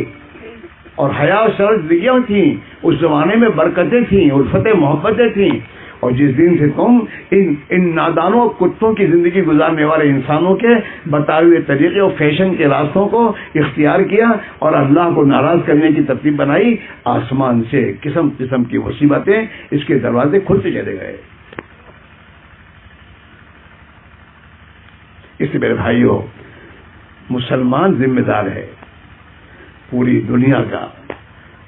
اور حیا اور شرم زندگیاں تھیں. اس زمانے میں برکتیں تھیں, الفتیں محبتیں تھیں. اور جس دن سے تم ان نادانوں کتوں کی زندگی گزارنے والے انسانوں کے بتائے ہوئے طریقے اور فیشن کے راستوں کو اختیار کیا اور اللہ کو ناراض کرنے کی ترتیب بنائی, آسمان سے قسم قسم کی مصیبتیں اس کے دروازے کھلتے چلے گئے. اس لیے میرے بھائیوں, مسلمان ذمہ دار ہے پوری دنیا کا.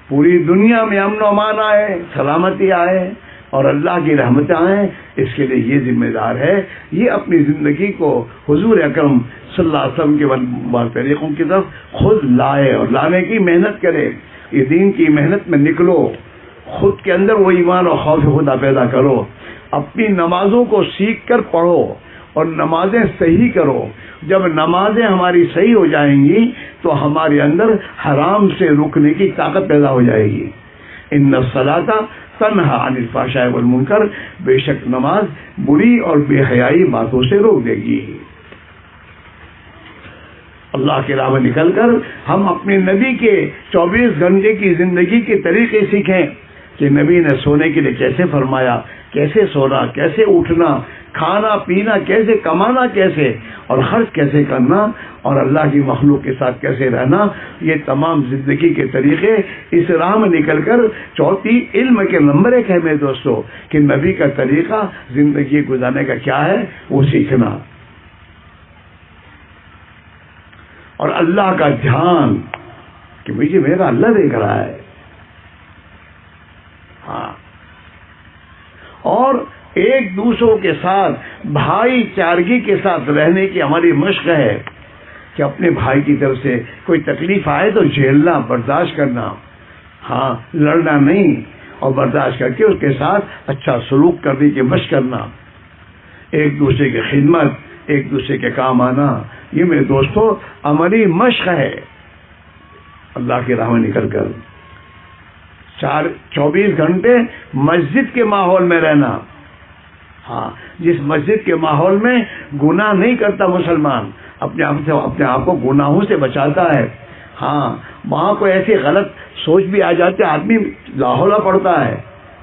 پوری دنیا میں امن و امان آئے, سلامتی آئے اور اللہ کی رحمتیں آئیں, اس کے لیے یہ ذمہ دار ہے. یہ اپنی زندگی کو حضور اکرم صلی اللہ علیہ وسلم کے طریقوں کی طرف خود لائے اور لانے کی محنت کرے. یہ دین کی محنت میں نکلو, خود کے اندر وہ ایمان اور خوف خدا پیدا کرو. اپنی نمازوں کو سیکھ کر پڑھو اور نمازیں صحیح کرو. جب نمازیں ہماری صحیح ہو جائیں گی تو ہمارے اندر حرام سے رکنے کی طاقت پیدا ہو جائے گی. ان الصلاۃ تنہا عن الفحشاء والمنکر, بے شک نماز بری اور بے حیائی باتوں سے روک دے گی. اللہ کے راہ میں نکل کر ہم اپنے نبی کے 24 گھنٹے کی زندگی کے طریقے سیکھیں. کہ نبی نے سونے کے لیے کیسے فرمایا، کیسے سونا، کیسے اٹھنا، کھانا پینا کیسے، کمانا کیسے، اور خرچ کیسے کرنا، اور اللہ کی مخلوق کے ساتھ کیسے رہنا، یہ تمام زندگی کے طریقے اس راہ میں نکل کر چوتھی علم کے نمبر 1 ہے میرے دوستو، کہ نبی کا طریقہ زندگی گزارنے کا کیا ہے، وہ سیکھنا، اور اللہ کا دھیان کہ مجھے میرا اللہ دیکھ رہا ہے. ہاں، اور ایک دوسروں کے ساتھ بھائی چارگی کے ساتھ رہنے کی ہماری مشق ہے کہ اپنے بھائی کی طرف سے کوئی تکلیف آئے تو جھیلنا، برداشت کرنا، ہاں لڑنا نہیں، اور برداشت کر کے اس کے ساتھ اچھا سلوک کرنے کی مشق کرنا، ایک دوسرے کی خدمت، ایک دوسرے کے کام آنا، یہ میرے دوستو ہماری مشق ہے اللہ کی راہ میں نکل کر 24 گھنٹے مسجد کے ماحول میں رہنا. ہاں، جس مسجد کے ماحول میں گناہ نہیں کرتا مسلمان، اپنے آپ کو گناہوں سے بچاتا ہے. ہاں، وہاں کوئی ایسی غلط سوچ بھی آ جاتی ہے، آدمی لاہولا پڑتا ہے.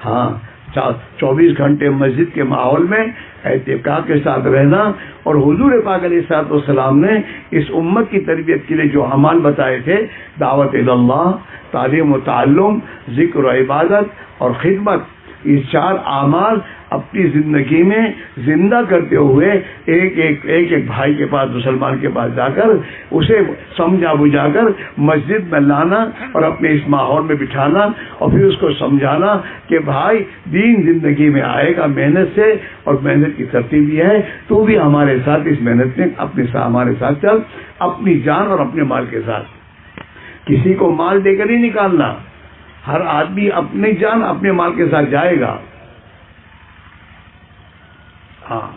ہاں، 24 گھنٹے مسجد کے ماحول میں اعتکاف کے ساتھ رہنا. اور حضور پاک علیہ الصلوۃ والسلام نے اس امت کی تربیت کے لیے جو اعمال بتائے تھے، دعوت اللہ، تعلیم و تعلم، ذکر و عبادت اور خدمت، یہ 4 اعمال اپنی زندگی میں زندہ کرتے ہوئے ایک بھائی کے پاس، مسلمان کے پاس جا کر اسے سمجھا بجھا کر مسجد میں لانا اور اپنے اس ماحول میں بٹھانا، اور پھر اس کو سمجھانا کہ بھائی دین زندگی میں آئے گا محنت سے، اور محنت کی ترتیب یہ ہے تو بھی ہمارے ساتھ اس محنت میں ہمارے ساتھ چل، اپنی جان اور اپنے مال کے ساتھ. کسی کو مال دے کر ہی نکالنا، ہر آدمی اپنی جان اپنے مال کے ساتھ جائے گا. ہاں،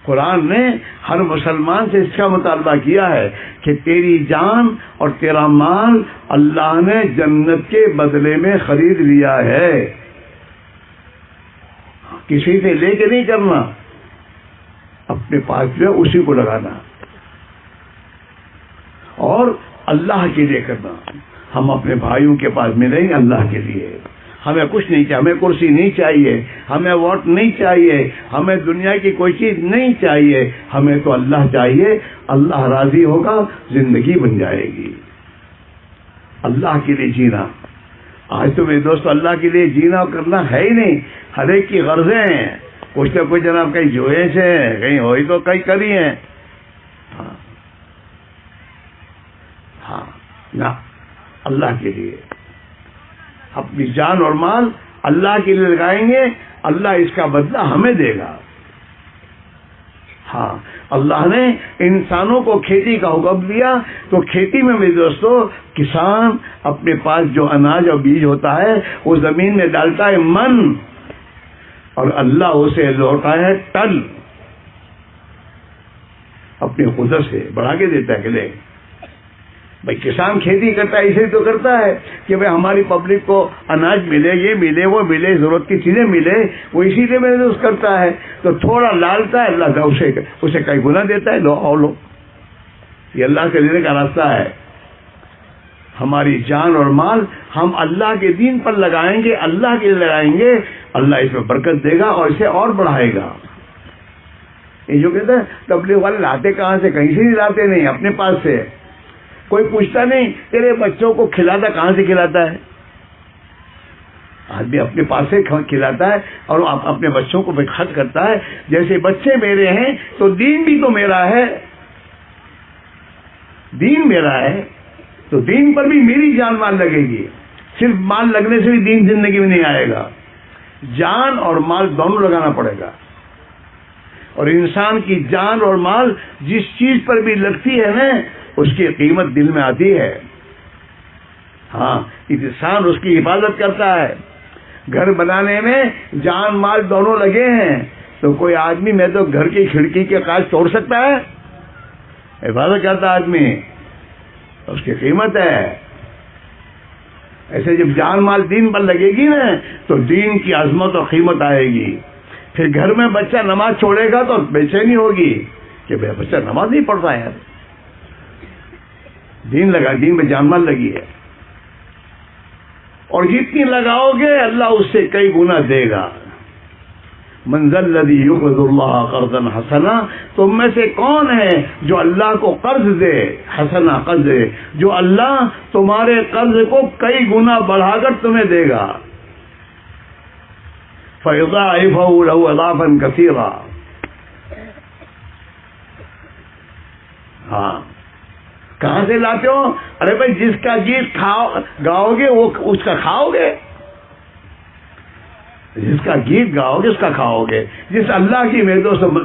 قرآن نے ہر مسلمان سے اس کا مطالبہ کیا ہے کہ تیری جان اور تیرا مال اللہ نے جنت کے بدلے میں خرید لیا ہے. کسی سے لے کے نہیں کرنا، اپنے پاس جو ہے اسی کو لگانا، اور اللہ کے لیے کرنا. ہم اپنے بھائیوں کے پاس ملیں گے اللہ کے لیے. ہمیں کچھ نہیں چاہیے، ہمیں کرسی نہیں چاہیے، ہمیں ووٹ نہیں چاہیے، ہمیں دنیا کی کوئی چیز نہیں چاہیے، ہمیں تو اللہ چاہیے. اللہ راضی ہوگا، زندگی بن جائے گی. اللہ کے لیے جینا. آج تو میرے دوست اللہ کے لیے جینا کرنا ہے ہی نہیں. ہر ایک کی غرضیں ہیں، کچھ نہ کچھ جناب کہیں جوئے سے، کہیں ہوئی تو کہیں کری ہیں. ہاں نہ، اللہ کے لیے اپنی جان اور مال اللہ کے لیے لگائیں گے، اللہ اس کا بدلہ ہمیں دے گا. ہاں، اللہ نے انسانوں کو کھیتی کا حکم دیا، تو کھیتی میں میرے دوستو کسان اپنے پاس جو اناج اور بیج ہوتا ہے وہ زمین میں ڈالتا ہے من، اور اللہ اسے لوٹا ہے ٹن، اپنی قدرت سے بڑھا کے دیتا ہے کہ لے. بھائی کسان کھیتی کرتا ہے، اسے تو کرتا ہے کہ بھائی ہماری پبلک کو اناج ملے، یہ ملے، وہ ملے، ضرورت کی چیزیں ملے، وہ اسی لیے محنت کرتا ہے. تو تھوڑا لالتا ہے، اللہ کا اسے کئی گنا دیتا ہے، لو آؤ لو. یہ اللہ سے لینے کا راستہ ہے. ہماری جان اور مال ہم اللہ کے دین پر لگائیں گے، اللہ کے لیے لگائیں گے، اللہ اس میں برکت دے گا اور اسے اور بڑھائے گا. یہ جو کہتے ہیں تبلیغ والے لاتے کہاں سے، کہیں سے نہیں لاتے، نہیں اپنے پاس سے. کوئی پوچھتا نہیں تیرے بچوں کو کھلاتا کہاں سے کھلاتا ہے. آدمی اپنے پاس سے کھلاتا ہے اور اپنے بچوں کو خرچ کرتا ہے. جیسے بچے میرے ہیں تو دین بھی تو میرا ہے، دین میرا ہے تو دین پر بھی میری جان مال لگے گی. صرف مال لگنے سے بھی دین زندگی میں نہیں آئے گا، جان اور مال دونوں لگانا پڑے گا. اور انسان کی جان اور مال جس چیز پر بھی لگتی ہے نا، اس کی قیمت دل میں آتی ہے. ہاں، انسان اس کی حفاظت کرتا ہے. گھر بنانے میں جان مال دونوں لگے ہیں، تو کوئی آدمی میں تو گھر کی کھڑکی کے کاج توڑ سکتا ہے؟ حفاظت کرتا آدمی، اس کی قیمت ہے. ایسے جب جان مال دین پر لگے گی نا تو دین کی عظمت اور قیمت آئے گی. پھر گھر میں بچہ نماز چھوڑے گا تو بے چینی ہوگی کہ بچہ نماز نہیں پڑھ رہا ہے. دین لگا، دین میں جان مال لگی ہے. اور جتنی لگاؤ گے اللہ اس سے کئی گنا دے گا. من ذا الذی یقرض اللہ قرضا حسنا، تم میں سے کون ہے جو اللہ کو قرض دے، حسنا قرض دے، جو اللہ تمہارے قرض کو کئی گنا بڑھا کر تمہیں دے گا. فَيُضَاعِفَهُ لَهُ أَضْعَافًا كَثِيرًا. ہاں کہاں سے لاتے ہو؟ ارے بھائی جس کا گیت گاؤ گے وہ اس کا کھاؤ گے، جس کا گیت گاؤ گے اس کا کھاؤ گے. جس اللہ کی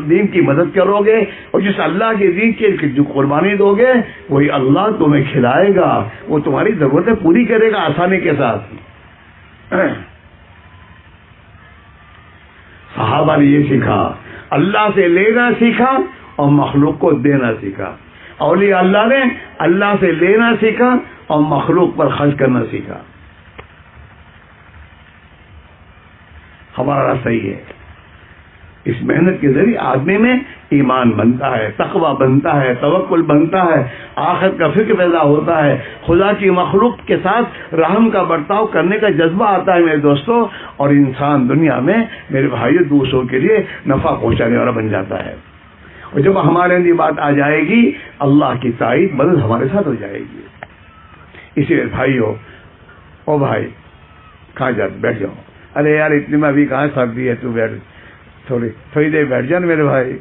دین کی مدد کرو گے اور جس اللہ کے دین کی جو قربانی دو گے وہی اللہ تمہیں کھلائے گا، وہ تمہاری ضرورتیں پوری کرے گا آسانی کے ساتھ. صحابہ نے یہ سیکھا، اللہ سے لینا سیکھا اور مخلوق کو دینا سیکھا. اولیاء اللہ نے اللہ سے لینا سیکھا اور مخلوق پر خرچ کرنا سیکھا. ہمارا صحیح ہے. اس محنت کے ذریعے آدمی میں ایمان بنتا ہے، تقوی بنتا ہے، توکل بنتا ہے، آخرت کا فکر پیدا ہوتا ہے، خدا کی مخلوق کے ساتھ رحم کا برتاؤ کرنے کا جذبہ آتا ہے میرے دوستوں، اور انسان دنیا میں میرے بھائیوں دوسروں کے لیے نفع پہنچانے والا بن جاتا ہے. اور جب ہمارے اندر بات آ جائے گی اللہ کی تائید مدد ہمارے ساتھ ہو جائے گی. اسی لیے بھائیو، او بھائی کہاں جاتے، بیٹھ جاؤ. ارے یار اتنی میں ابھی کہاں سردی ہے، تو بیٹھ تھوڑی دیر بیٹھ جان میرے بھائی.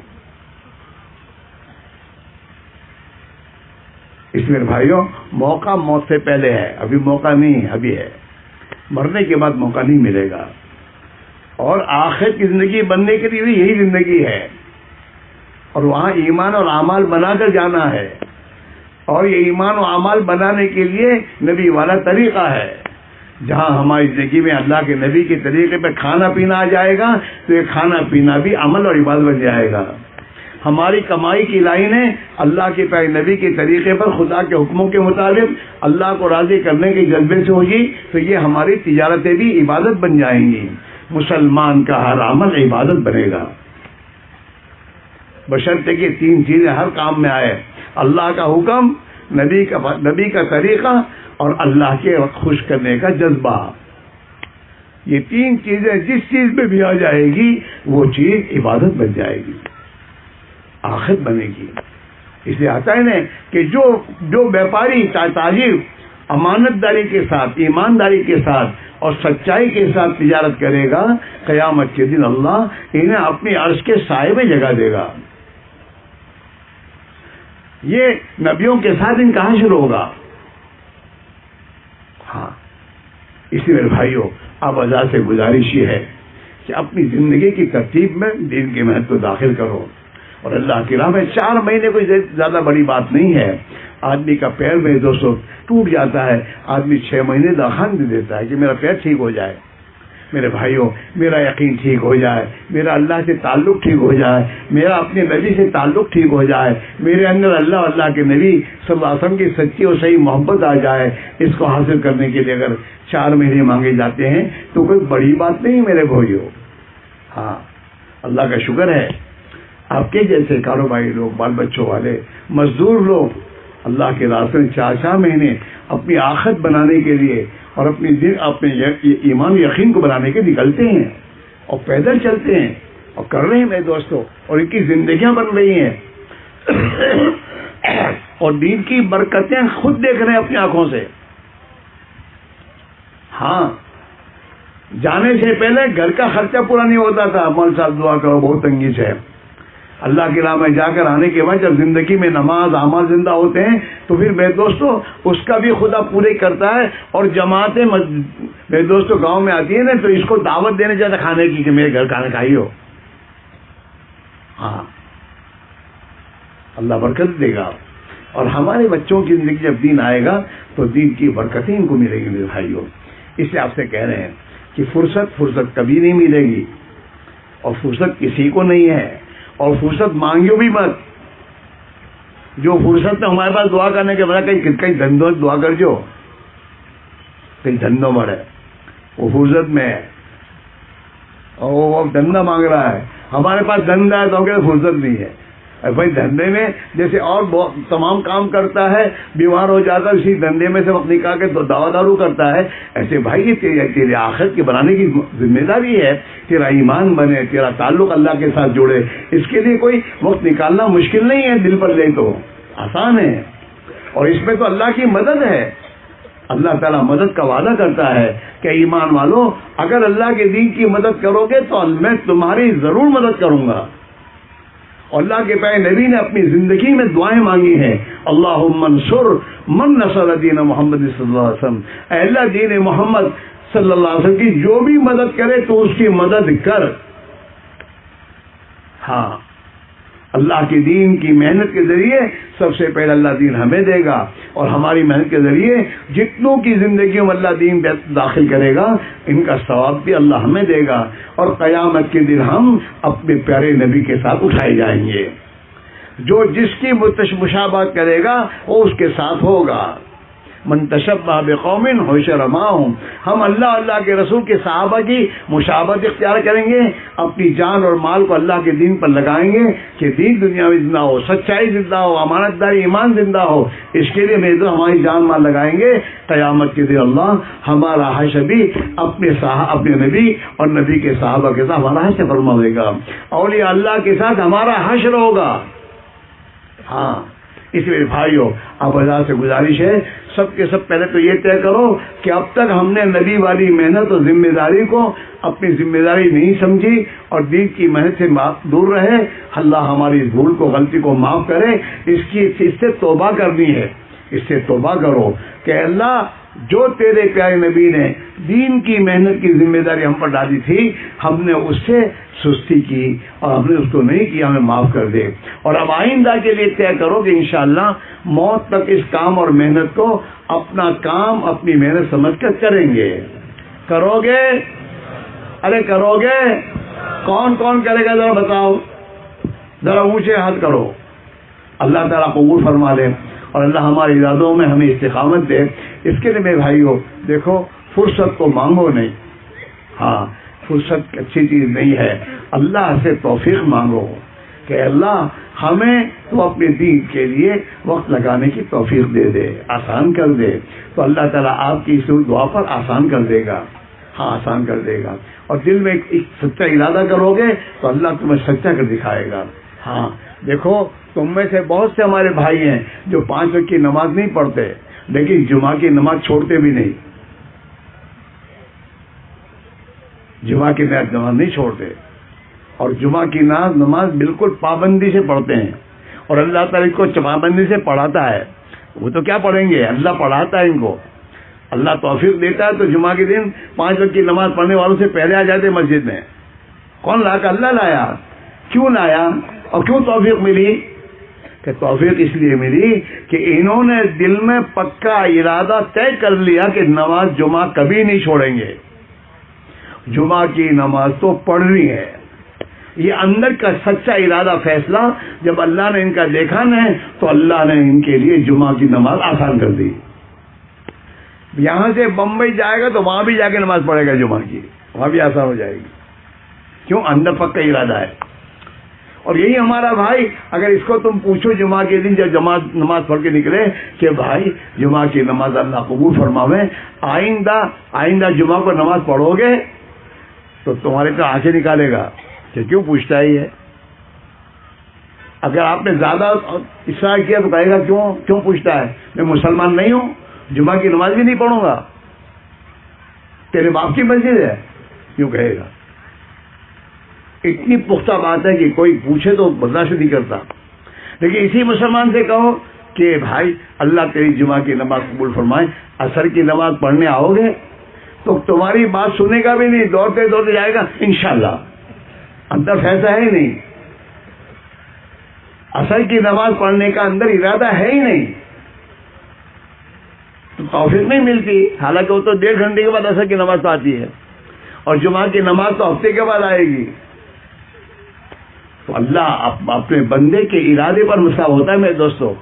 اس میں بھائیوں موقع موت سے پہلے ہے، ابھی موقع نہیں، ابھی ہے. مرنے کے بعد موقع نہیں ملے گا. اور آخرت کی زندگی بننے کے لیے بھی یہی زندگی ہے، اور وہاں ایمان اور اعمال بنا کر جانا ہے. اور یہ ایمان و اعمال بنانے کے لیے نبی والا طریقہ ہے. جہاں ہماری زندگی میں اللہ کے نبی کے طریقے پہ کھانا پینا آ جائے گا تو یہ کھانا پینا بھی عمل اور عبادت بن جائے گا. ہماری کمائی کی لائنیں اللہ کے پیارے نبی کے طریقے پر خدا کے حکموں کے مطابق اللہ کو راضی کرنے کے جذبے سے ہوگی تو یہ ہماری تجارتیں بھی عبادت بن جائیں گی. مسلمان کا ہر عمل عبادت بنے گا، بشرطے کہ تین چیزیں ہر کام میں آئے: اللہ کا حکم، نبی کا طریقہ اور اللہ کے خوش کرنے کا جذبہ. یہ تین چیزیں جس چیز میں بھی آ جائے گی وہ چیز عبادت بن جائے گی، آخرت بنے گی. اس لیے آتا ہے نا کہ جو بیپاری تاجر امانت داری کے ساتھ، ایمانداری کے ساتھ اور سچائی کے ساتھ تجارت کرے گا، قیامت کے دن اللہ انہیں اپنی عرش کے سائے میں جگہ دے گا. یہ نبیوں کے ساتھ ان کا حشر ہوگا. ہاں اسی میرے بھائیوں اب ادا سے گزارش یہ ہے کہ اپنی زندگی کی ترتیب میں دین کے محنت کو داخل کرو. اور اللہ کی راہ میں 4 مہینے کوئی زیادہ بڑی بات نہیں ہے. آدمی کا پیر میں دوستوں ٹوٹ جاتا ہے، آدمی 6 مہینے داخل دے دیتا ہے کہ میرا پیر ٹھیک ہو جائے. میرے بھائیوں میرا یقین ٹھیک ہو جائے، میرا اللہ سے تعلق ٹھیک ہو جائے، میرا اپنے نبی سے تعلق ٹھیک ہو جائے، میرے اندر اللہ کے نبی صلی اللہ علیہ وسلم کی سچی اور صحیح محبت آ جائے. اس کو حاصل کرنے کے لیے اگر 4 مہینے مانگے جاتے ہیں تو کوئی بڑی بات نہیں میرے بھائیوں. ہاں اللہ کا شکر ہے آپ کے جیسے کاروباری لوگ، بال بچوں والے، مزدور لوگ اللہ کے راستے میں 4 مہینے اپنی آخرت بنانے کے لیے اور اپنے ایمان یقین کو بنانے کے نکلتے ہیں اور پیدل چلتے ہیں اور کر رہے ہیں میرے دوستوں، اور ان کی زندگیاں بن رہی ہیں اور دین کی برکتیں خود دیکھ رہے ہیں اپنی آنکھوں سے. ہاں جانے سے پہلے گھر کا خرچہ پورا نہیں ہوتا تھا، مول صاحب دعا کرو بہت تنگی سے. اللہ کی راہ میں جا کر آنے کے بعد جب زندگی میں نماز اعمال زندہ ہوتے ہیں تو پھر میرے دوستوں اس کا بھی خدا پورے کرتا ہے. اور جماعتیں میرے دوستوں گاؤں میں آتی ہیں نا تو اس کو دعوت دینے جاتا کھانے کی کہ میرے گھر کھانا کھائی ہو. ہاں اللہ برکت دے گا. اور ہمارے بچوں کی زندگی جب دین آئے گا تو دین کی برکتیں ان کو ملے گی میرے بھائیوں. اس لیے آپ سے کہہ رہے ہیں کہ فرصت کبھی نہیں ملے گی، اور فرصت کسی کو نہیں ہے، اور فرصت مانگیو بھی مت. جو فرصت میں ہمارے پاس دعا کرنے کے بعد کئی دھندوں دعا کر جو کئی دھندوں میں ہے وہ فرصت میں ہے اور وہ دھندا مانگ رہا ہے. ہمارے پاس دھندا ہے تو فرصت نہیں ہے. بھائی دھندے میں جیسے اور تمام کام کرتا ہے، بیمار ہو جاتا ہے اسی دھندے میں سے وقت نکال کے دوا دارو کرتا ہے، ایسے بھائی یہ تیرے آخرت کے بنانے کی ذمہ داری ہے، تیرا ایمان بنے، تیرا تعلق اللہ کے ساتھ جڑے، اس کے لیے کوئی وقت نکالنا مشکل نہیں ہے، دل پر لے تو آسان ہے، اور اس میں تو اللہ کی مدد ہے۔ اللہ تعالیٰ مدد کا وعدہ کرتا ہے کہ ایمان والو اگر اللہ کے دین کی مدد کرو گے تو میں تمہاری ضرور مدد کروں گا۔ اور اللہ کے پیارے نبی نے اپنی زندگی میں دعائیں مانگی ہیں، اللہم انصر من نصر دین محمد صلی اللہ علیہ وسلم، اے اللہ دین محمد صلی اللہ علیہ وسلم کی جو بھی مدد کرے تو اس کی مدد کر۔ ہاں، اللہ کے دین کی محنت کے ذریعے سب سے پہلے اللہ دین ہمیں دے گا، اور ہماری محنت کے ذریعے جتنوں کی زندگیوں میں اللہ دین داخل کرے گا ان کا ثواب بھی اللہ ہمیں دے گا، اور قیامت کے دن ہم اپنے پیارے نبی کے ساتھ اٹھائے جائیں گے۔ جو جس کی مشابہت کرے گا وہ اس کے ساتھ ہوگا۔ من تشبہ بقوم حشر معہم، ہم اللہ کے رسول کے صحابہ کی مشابہت اختیار کریں گے، اپنی جان اور مال کو اللہ کے دین پر لگائیں گے کہ دین دنیا میں زندہ ہو، سچائی زندہ ہو، امانت داری ایمان زندہ ہو، اس کے لیے ہماری جان مال لگائیں گے۔ قیامت کے دن اللہ ہمارا حشر بھی اپنے نبی اور نبی کے صحابہ کے ساتھ ہمارا حشر فرمائے گا، اولیاء اللہ کے ساتھ ہمارا حشر ہوگا۔ ہاں، اس لیے بھائیو اب اللہ سے گزارش ہے سب کے سب پہلے تو یہ طے کرو کہ اب تک ہم نے نبی والی محنت اور ذمہ داری کو اپنی ذمہ داری نہیں سمجھی اور دین کی محنت سے دور رہے۔ اللہ ہماری بھول کو غلطی کو معاف کرے، اس سے توبہ کرنی ہے، اس سے توبہ کرو کہ اللہ جو تیرے پیارے نبی نے دین کی محنت کی ذمہ داری ہم پر ڈالی تھی ہم نے اس سے سستی کی اور ہم نے اس کو نہیں کیا، ہمیں معاف کر دے۔ اور اب آئندہ کے لیے طے کرو کہ انشاءاللہ موت تک اس کام اور محنت کو اپنا کام اپنی محنت سمجھ کر کریں گے۔ کرو گے؟ ارے کرو گے؟ کون کون کرے گا ذرا بتاؤ، ذرا اونچے ہاتھ کرو۔ اللہ تعالیٰ قبول فرما لے اور اللہ ہمارے ارادوں میں ہمیں استقامت دے۔ اس کے لیے میرے بھائیو دیکھو، فرصت کو مانگو نہیں، ہاں فرصت اچھی چیز نہیں ہے، اللہ سے توفیق مانگو کہ اللہ ہمیں تو اپنے دین کے لیے وقت لگانے کی توفیق دے دے، آسان کر دے، تو اللہ تعالیٰ آپ کی اس دعا پر آسان کر دے گا، ہاں آسان کر دے گا۔ اور دل میں ایک سچا ارادہ کرو گے تو اللہ تمہیں سچا کر دکھائے گا۔ ہاں دیکھو، تم میں سے بہت سے ہمارے بھائی ہیں جو 5 وقت کی نماز نہیں پڑھتے لیکن جمعہ کی نماز چھوڑتے بھی نہیں، جمعہ کی نماز نہیں چھوڑتے، اور جمعہ کی نماز بالکل پابندی سے پڑھتے ہیں، اور اللہ تعالیٰ کو پابندی سے پڑھاتا ہے۔ وہ تو کیا پڑھیں گے، اللہ پڑھاتا ہے ان کو، اللہ توفیق دیتا ہے تو جمعہ کے دن 5 وقت کی نماز پڑھنے والوں سے پہلے آ جاتے مسجد میں۔ کون لا کر؟ اللہ لایا۔ کیوں لایا اور کیوں توفیق ملی؟ کہ توفیق اس لیے ملی کہ انہوں نے دل میں پکا ارادہ طے کر لیا کہ نماز جمعہ کبھی نہیں چھوڑیں گے، جمعہ کی نماز تو پڑھنی ہے۔ یہ اندر کا سچا ارادہ فیصلہ جب اللہ نے ان کا دیکھا نا تو اللہ نے ان کے لیے جمعہ کی نماز آسان کر دی۔ یہاں سے بمبئی جائے گا تو وہاں بھی جا کے نماز پڑھے گا جمعہ کی، وہاں بھی آسان ہو جائے گی، کیوں؟ اندر پکا ارادہ ہے۔ اور یہی ہمارا بھائی، اگر اس کو تم پوچھو جمعہ کے دن جب نماز پڑھ کے نکلے کہ بھائی جمعہ کی نماز اللہ قبول فرماوے، آئندہ جمعہ کو نماز پڑھو گے تو تمہارے تو آنکھیں نکالے گا کہ کیوں پوچھتا ہے یہ۔ اگر آپ نے زیادہ اصرار کیا تو کہے گا کیوں پوچھتا ہے، میں مسلمان نہیں ہوں، جمعہ کی نماز بھی نہیں پڑھوں گا، تیرے باپ کی مسجد ہے، کیوں کہے گا۔ اتنی پختہ بات ہے کہ کوئی پوچھے تو برداشت نہیں کرتا، لیکن اسی مسلمان سے کہو کہ بھائی اللہ تیری جمعہ کی نماز قبول فرمائے، عصر کی نماز پڑھنے آؤ گے تو تمہاری بات سنے گا بھی نہیں، دوڑتے دوڑتے جائے گا انشاءاللہ، اندر فیصلہ ہے ہی نہیں، عصر کی نماز پڑھنے کا اندر ارادہ ہے ہی نہیں، تو توفیق نہیں ملتی۔ حالانکہ وہ تو 1.5 گھنٹے کے بعد عصر کی نماز تو آتی ہے، اور جمعہ کی نماز تو ہفتے کے بعد آئے گی۔ تو اللہ اپنے بندے کے ارادے پر مساو ہوتا ہے میرے دوستو۔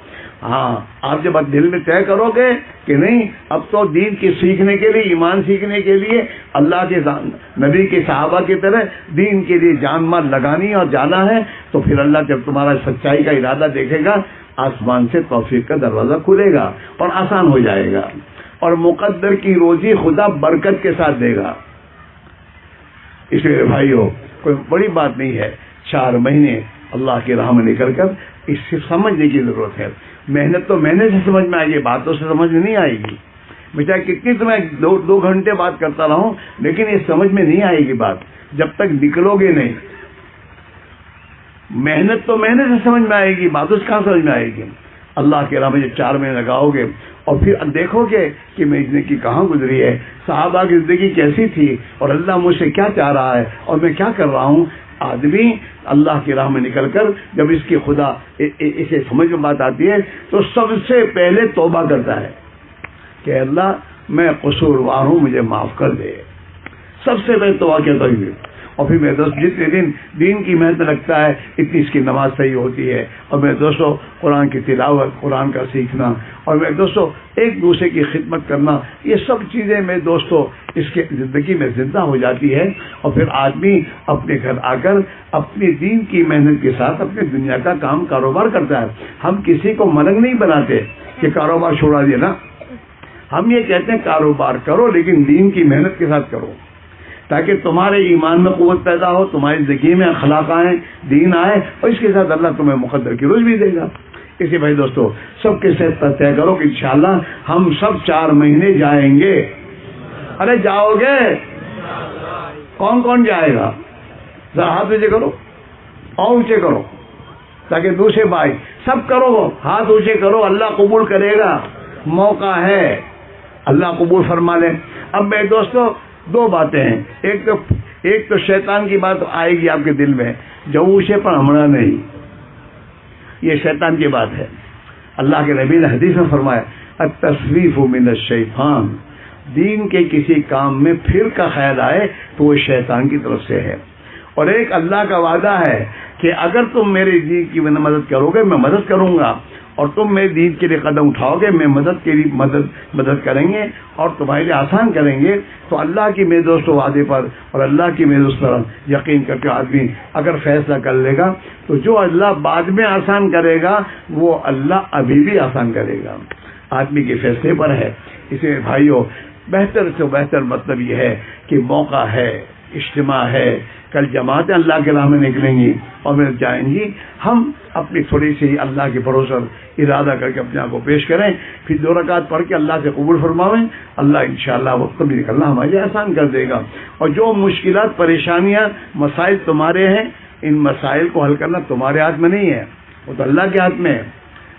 ہاں آپ جب دل میں طے کرو گے کہ نہیں اب تو دین کی سیکھنے کے لیے، ایمان سیکھنے کے لیے اللہ کے نبی کے صحابہ کی طرح دین کے لیے جان مال لگانی اور جانا ہے، تو پھر اللہ جب تمہارا سچائی کا ارادہ دیکھے گا، آسمان سے توفیق کا دروازہ کھلے گا اور آسان ہو جائے گا، اور مقدر کی روزی خدا برکت کے ساتھ دے گا۔ اس لیے بھائیو کوئی بڑی بات نہیں ہے، 4 مہینے اللہ کی راہ میں نکل کر اس سے سمجھنے کی ضرورت ہے۔ محنت تو محنت سے سمجھ میں آئے گی، باتوں سے سمجھ میں نہیں آئے گی۔ میں چاہے کتنی تمہیں 2 گھنٹے بات کرتا رہا ہوں، لیکن یہ سمجھ میں نہیں آئے گی بات جب تک نکلو گے نہیں۔ محنت تو محنت سے سمجھ میں آئے گی، باتوں سے کہاں سمجھ میں آئے گی؟ اللہ کے راہ میں جب 4 مہینے لگاؤ گے اور پھر دیکھو گے کہ میری زندگی کہاں گزری ہے، صحابہ کی زندگی کیسی تھی، اور اللہ مجھ سے کیا چاہ رہا ہے اور میں کیا کر رہا ہوں۔ آدمی اللہ کی راہ میں نکل کر جب اس کی خدا اسے سمجھ میں بات آتی ہے تو سب سے پہلے توبہ کرتا ہے کہ اللہ میں قصوروار ہوں، مجھے معاف کر دے۔ سب سے پہلے توبہ کیا ہوئی، اور پھر میرے دوست جتنے دن دین کی محنت لگتا ہے اتنی اس کی نماز صحیح ہوتی ہے، اور میرے دوستوں قرآن کی تلاوت، قرآن کا سیکھنا، اور میرے دوستوں ایک دوسرے کی خدمت کرنا، یہ سب چیزیں میرے دوستوں اس کے زندگی میں زندہ ہو جاتی ہے، اور پھر آدمی اپنے گھر آ کر اپنی دین کی محنت کے ساتھ اپنی دنیا کا کام کاروبار کرتا ہے۔ ہم کسی کو ملنگ نہیں بناتے کہ کاروبار چھوڑا دیا نا، ہم یہ کہتے ہیں کاروبار کرو لیکن دین کی محنت کے ساتھ کرو، تاکہ تمہارے ایمان میں قوت پیدا ہو، تمہاری زندگی میں اخلاق آئیں، دین آئے، اور اس کے ساتھ اللہ تمہیں مقدر کی روز بھی دے گا۔ اسی بھائی دوستو سب کے ساتھ طے کرو کہ انشاءاللہ ہم سب 4 مہینے جائیں گے۔ ارے جاؤ گے؟ کون کون جائے گا؟ ذرا ہاتھ اونچے کرو اور اونچے کرو تاکہ دوسرے بھائی سب کرو، ہاتھ اونچے کرو، اللہ قبول کرے گا، موقع ہے، اللہ قبول فرما لے۔ اب میرے دوستو 2 باتیں ہیں، ایک تو شیطان کی بات آئے گی آپ کے دل میں، جوشے پر ہمڑا نہیں، یہ شیطان کی بات ہے۔ اللہ کے نبی نے حدیث میں فرمایا التصویف من الشیطان، دین کے کسی کام میں پھر کا خیال آئے تو وہ شیطان کی طرف سے ہے، اور ایک اللہ کا وعدہ ہے کہ اگر تم میرے دین کی مدد کرو گے میں مدد کروں گا، اور تم میرے دین کے لیے قدم اٹھاؤ گے میں مدد کے لیے مدد کریں گے اور تمہارے لیے آسان کریں گے۔ تو اللہ کی میرے دوستوں وعدے پر اور اللہ کی میرے دوست پر یقین کر کے آدمی اگر فیصلہ کر لے گا تو جو اللہ بعد میں آسان کرے گا وہ اللہ ابھی بھی آسان کرے گا، آدمی کے فیصلے پر ہے۔ اسے بھائیوں بہتر سے بہتر مطلب یہ ہے کہ موقع ہے، اجتماع ہے، کل جماعتیں اللہ کے راہ میں نکلیں گی اور میں جائیں گی، ہم اپنی تھوڑی سی اللہ کے بھروسے ارادہ کر کے اپنے آپ کو پیش کریں، پھر 2 رکعت پڑھ کے اللہ سے قبول فرماویں، اللہ انشاءاللہ وقت بھی نکلنا ہمارے لیے آسان کر دے گا۔ اور جو مشکلات، پریشانیاں، مسائل تمہارے ہیں، ان مسائل کو حل کرنا تمہارے ہاتھ میں نہیں ہے، وہ تو اللہ کے ہاتھ میں ہے،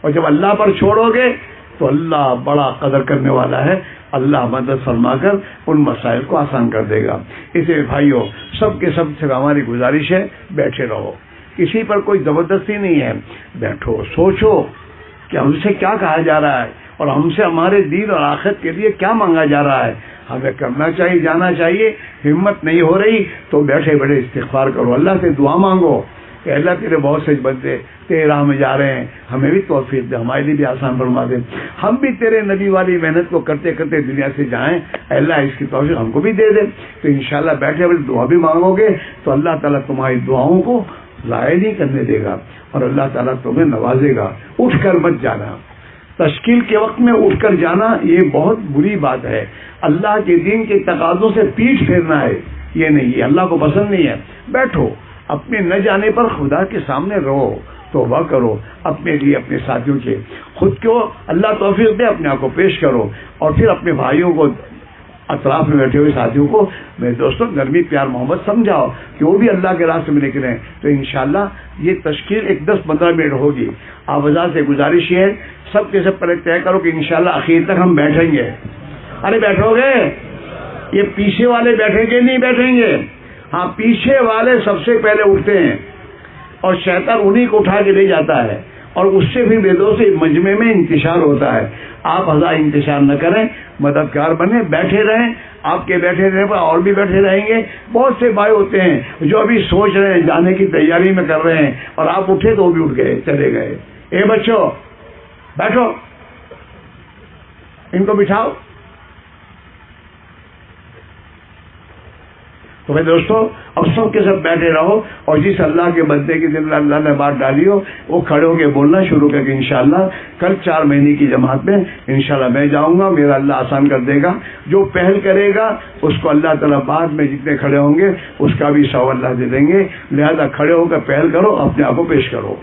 اور جب اللہ پر چھوڑو گے تو اللہ بڑا قدر کرنے والا ہے، اللہ مدد فرما کر ان مسائل کو آسان کر دے گا۔ اسے بھائیوں سب کے سب سے ہماری گزارش ہے بیٹھے رہو، کسی پر کوئی زبردستی نہیں ہے، بیٹھو، سوچو کہ ہم سے کیا کہا جا رہا ہے اور ہم سے ہمارے دین اور آخرت کے لیے کیا مانگا جا رہا ہے، ہمیں کرنا چاہیے، جانا چاہیے۔ ہمت نہیں ہو رہی تو بیٹھے بیٹھے استغفار کرو، اللہ سے دعا مانگو کہ اللہ تیرے بہت سے بندے تیرے راہ میں جا رہے ہیں، ہمیں بھی توفیق دے، ہمارے لیے بھی آسان فرما دے، ہم بھی تیرے نبی والی محنت کو کرتے کرتے دنیا سے جائیں، اللہ اس کی توفیق ہم کو بھی دے دے۔ تو انشاءاللہ بیٹھے بیٹھے دعا بھی مانگو گے تو اللہ تعالیٰ تمہاری دعاؤں کو ضائع نہیں کرنے دے گا اور اللہ تعالیٰ تمہیں نوازے گا۔ اٹھ کر مت جانا، تشکیل کے وقت میں اٹھ کر جانا یہ بہت بری بات ہے، اللہ کے دین کے تقاضوں سے پیٹھ پھیرنا ہے، یہ نہیں، یہ اللہ کو پسند نہیں ہے۔ بیٹھو، اپنے نہ جانے پر خدا کے سامنے رہو، توبہ کرو، اپنے لیے، اپنے ساتھیوں کے، خود کو اللہ توفیق دے، اپنے آپ کو پیش کرو، اور پھر اپنے بھائیوں کو، اطراف میں بیٹھے ہوئے ساتھیوں کو میرے دوستوں نرمی پیار محبت سمجھاؤ کہ وہ بھی اللہ کے راستے میں نکلیں۔ تو انشاءاللہ یہ تشکیل ایک 10-15 منٹ ہوگی۔ آپ حضرات سے گزارش ہے سب کے سب پہلے طے کرو کہ انشاءاللہ اخیر تک ہم بیٹھیں گے۔ ارے بیٹھو گے؟ یہ پیچھے والے بیٹھیں گے نہیں بیٹھیں گے؟ ہاں، پیچھے والے سب سے پہلے اٹھتے ہیں اور شیطان انہی کو اٹھا کے لے جاتا ہے، اور اس سے بھی بے دوست مجمع میں انتشار ہوتا ہے۔ آپ ہزار انتشار نہ کریں، مددگار بنے، بیٹھے رہیں، آپ کے بیٹھے رہنے پر اور بھی بیٹھے رہیں گے۔ بہت سے بھائی ہوتے ہیں جو ابھی سوچ رہے ہیں، جانے کی تیاری میں کر رہے ہیں، اور آپ اٹھے تو وہ بھی اٹھ گئے، چلے گئے۔ اے بچوں بیٹھو، ان کو بٹھاؤ۔ تو میرے دوستو اب سب کے سب بیٹھے رہو، اور جس اللہ کے بندے کی دل اللہ نے بات ڈالی ہو وہ کھڑے ہو کے بولنا شروع کر کے انشاءاللہ کل 4 مہینے کی جماعت میں انشاءاللہ میں جاؤں گا، میرا اللہ آسان کر دے گا۔ جو پہل کرے گا اس کو اللہ تعالیٰ بعد میں جتنے کھڑے ہوں گے اس کا بھی 100 اللہ دے دیں گے، لہذا کھڑے ہو کر پہل کرو، اپنے آپ کو پیش کرو۔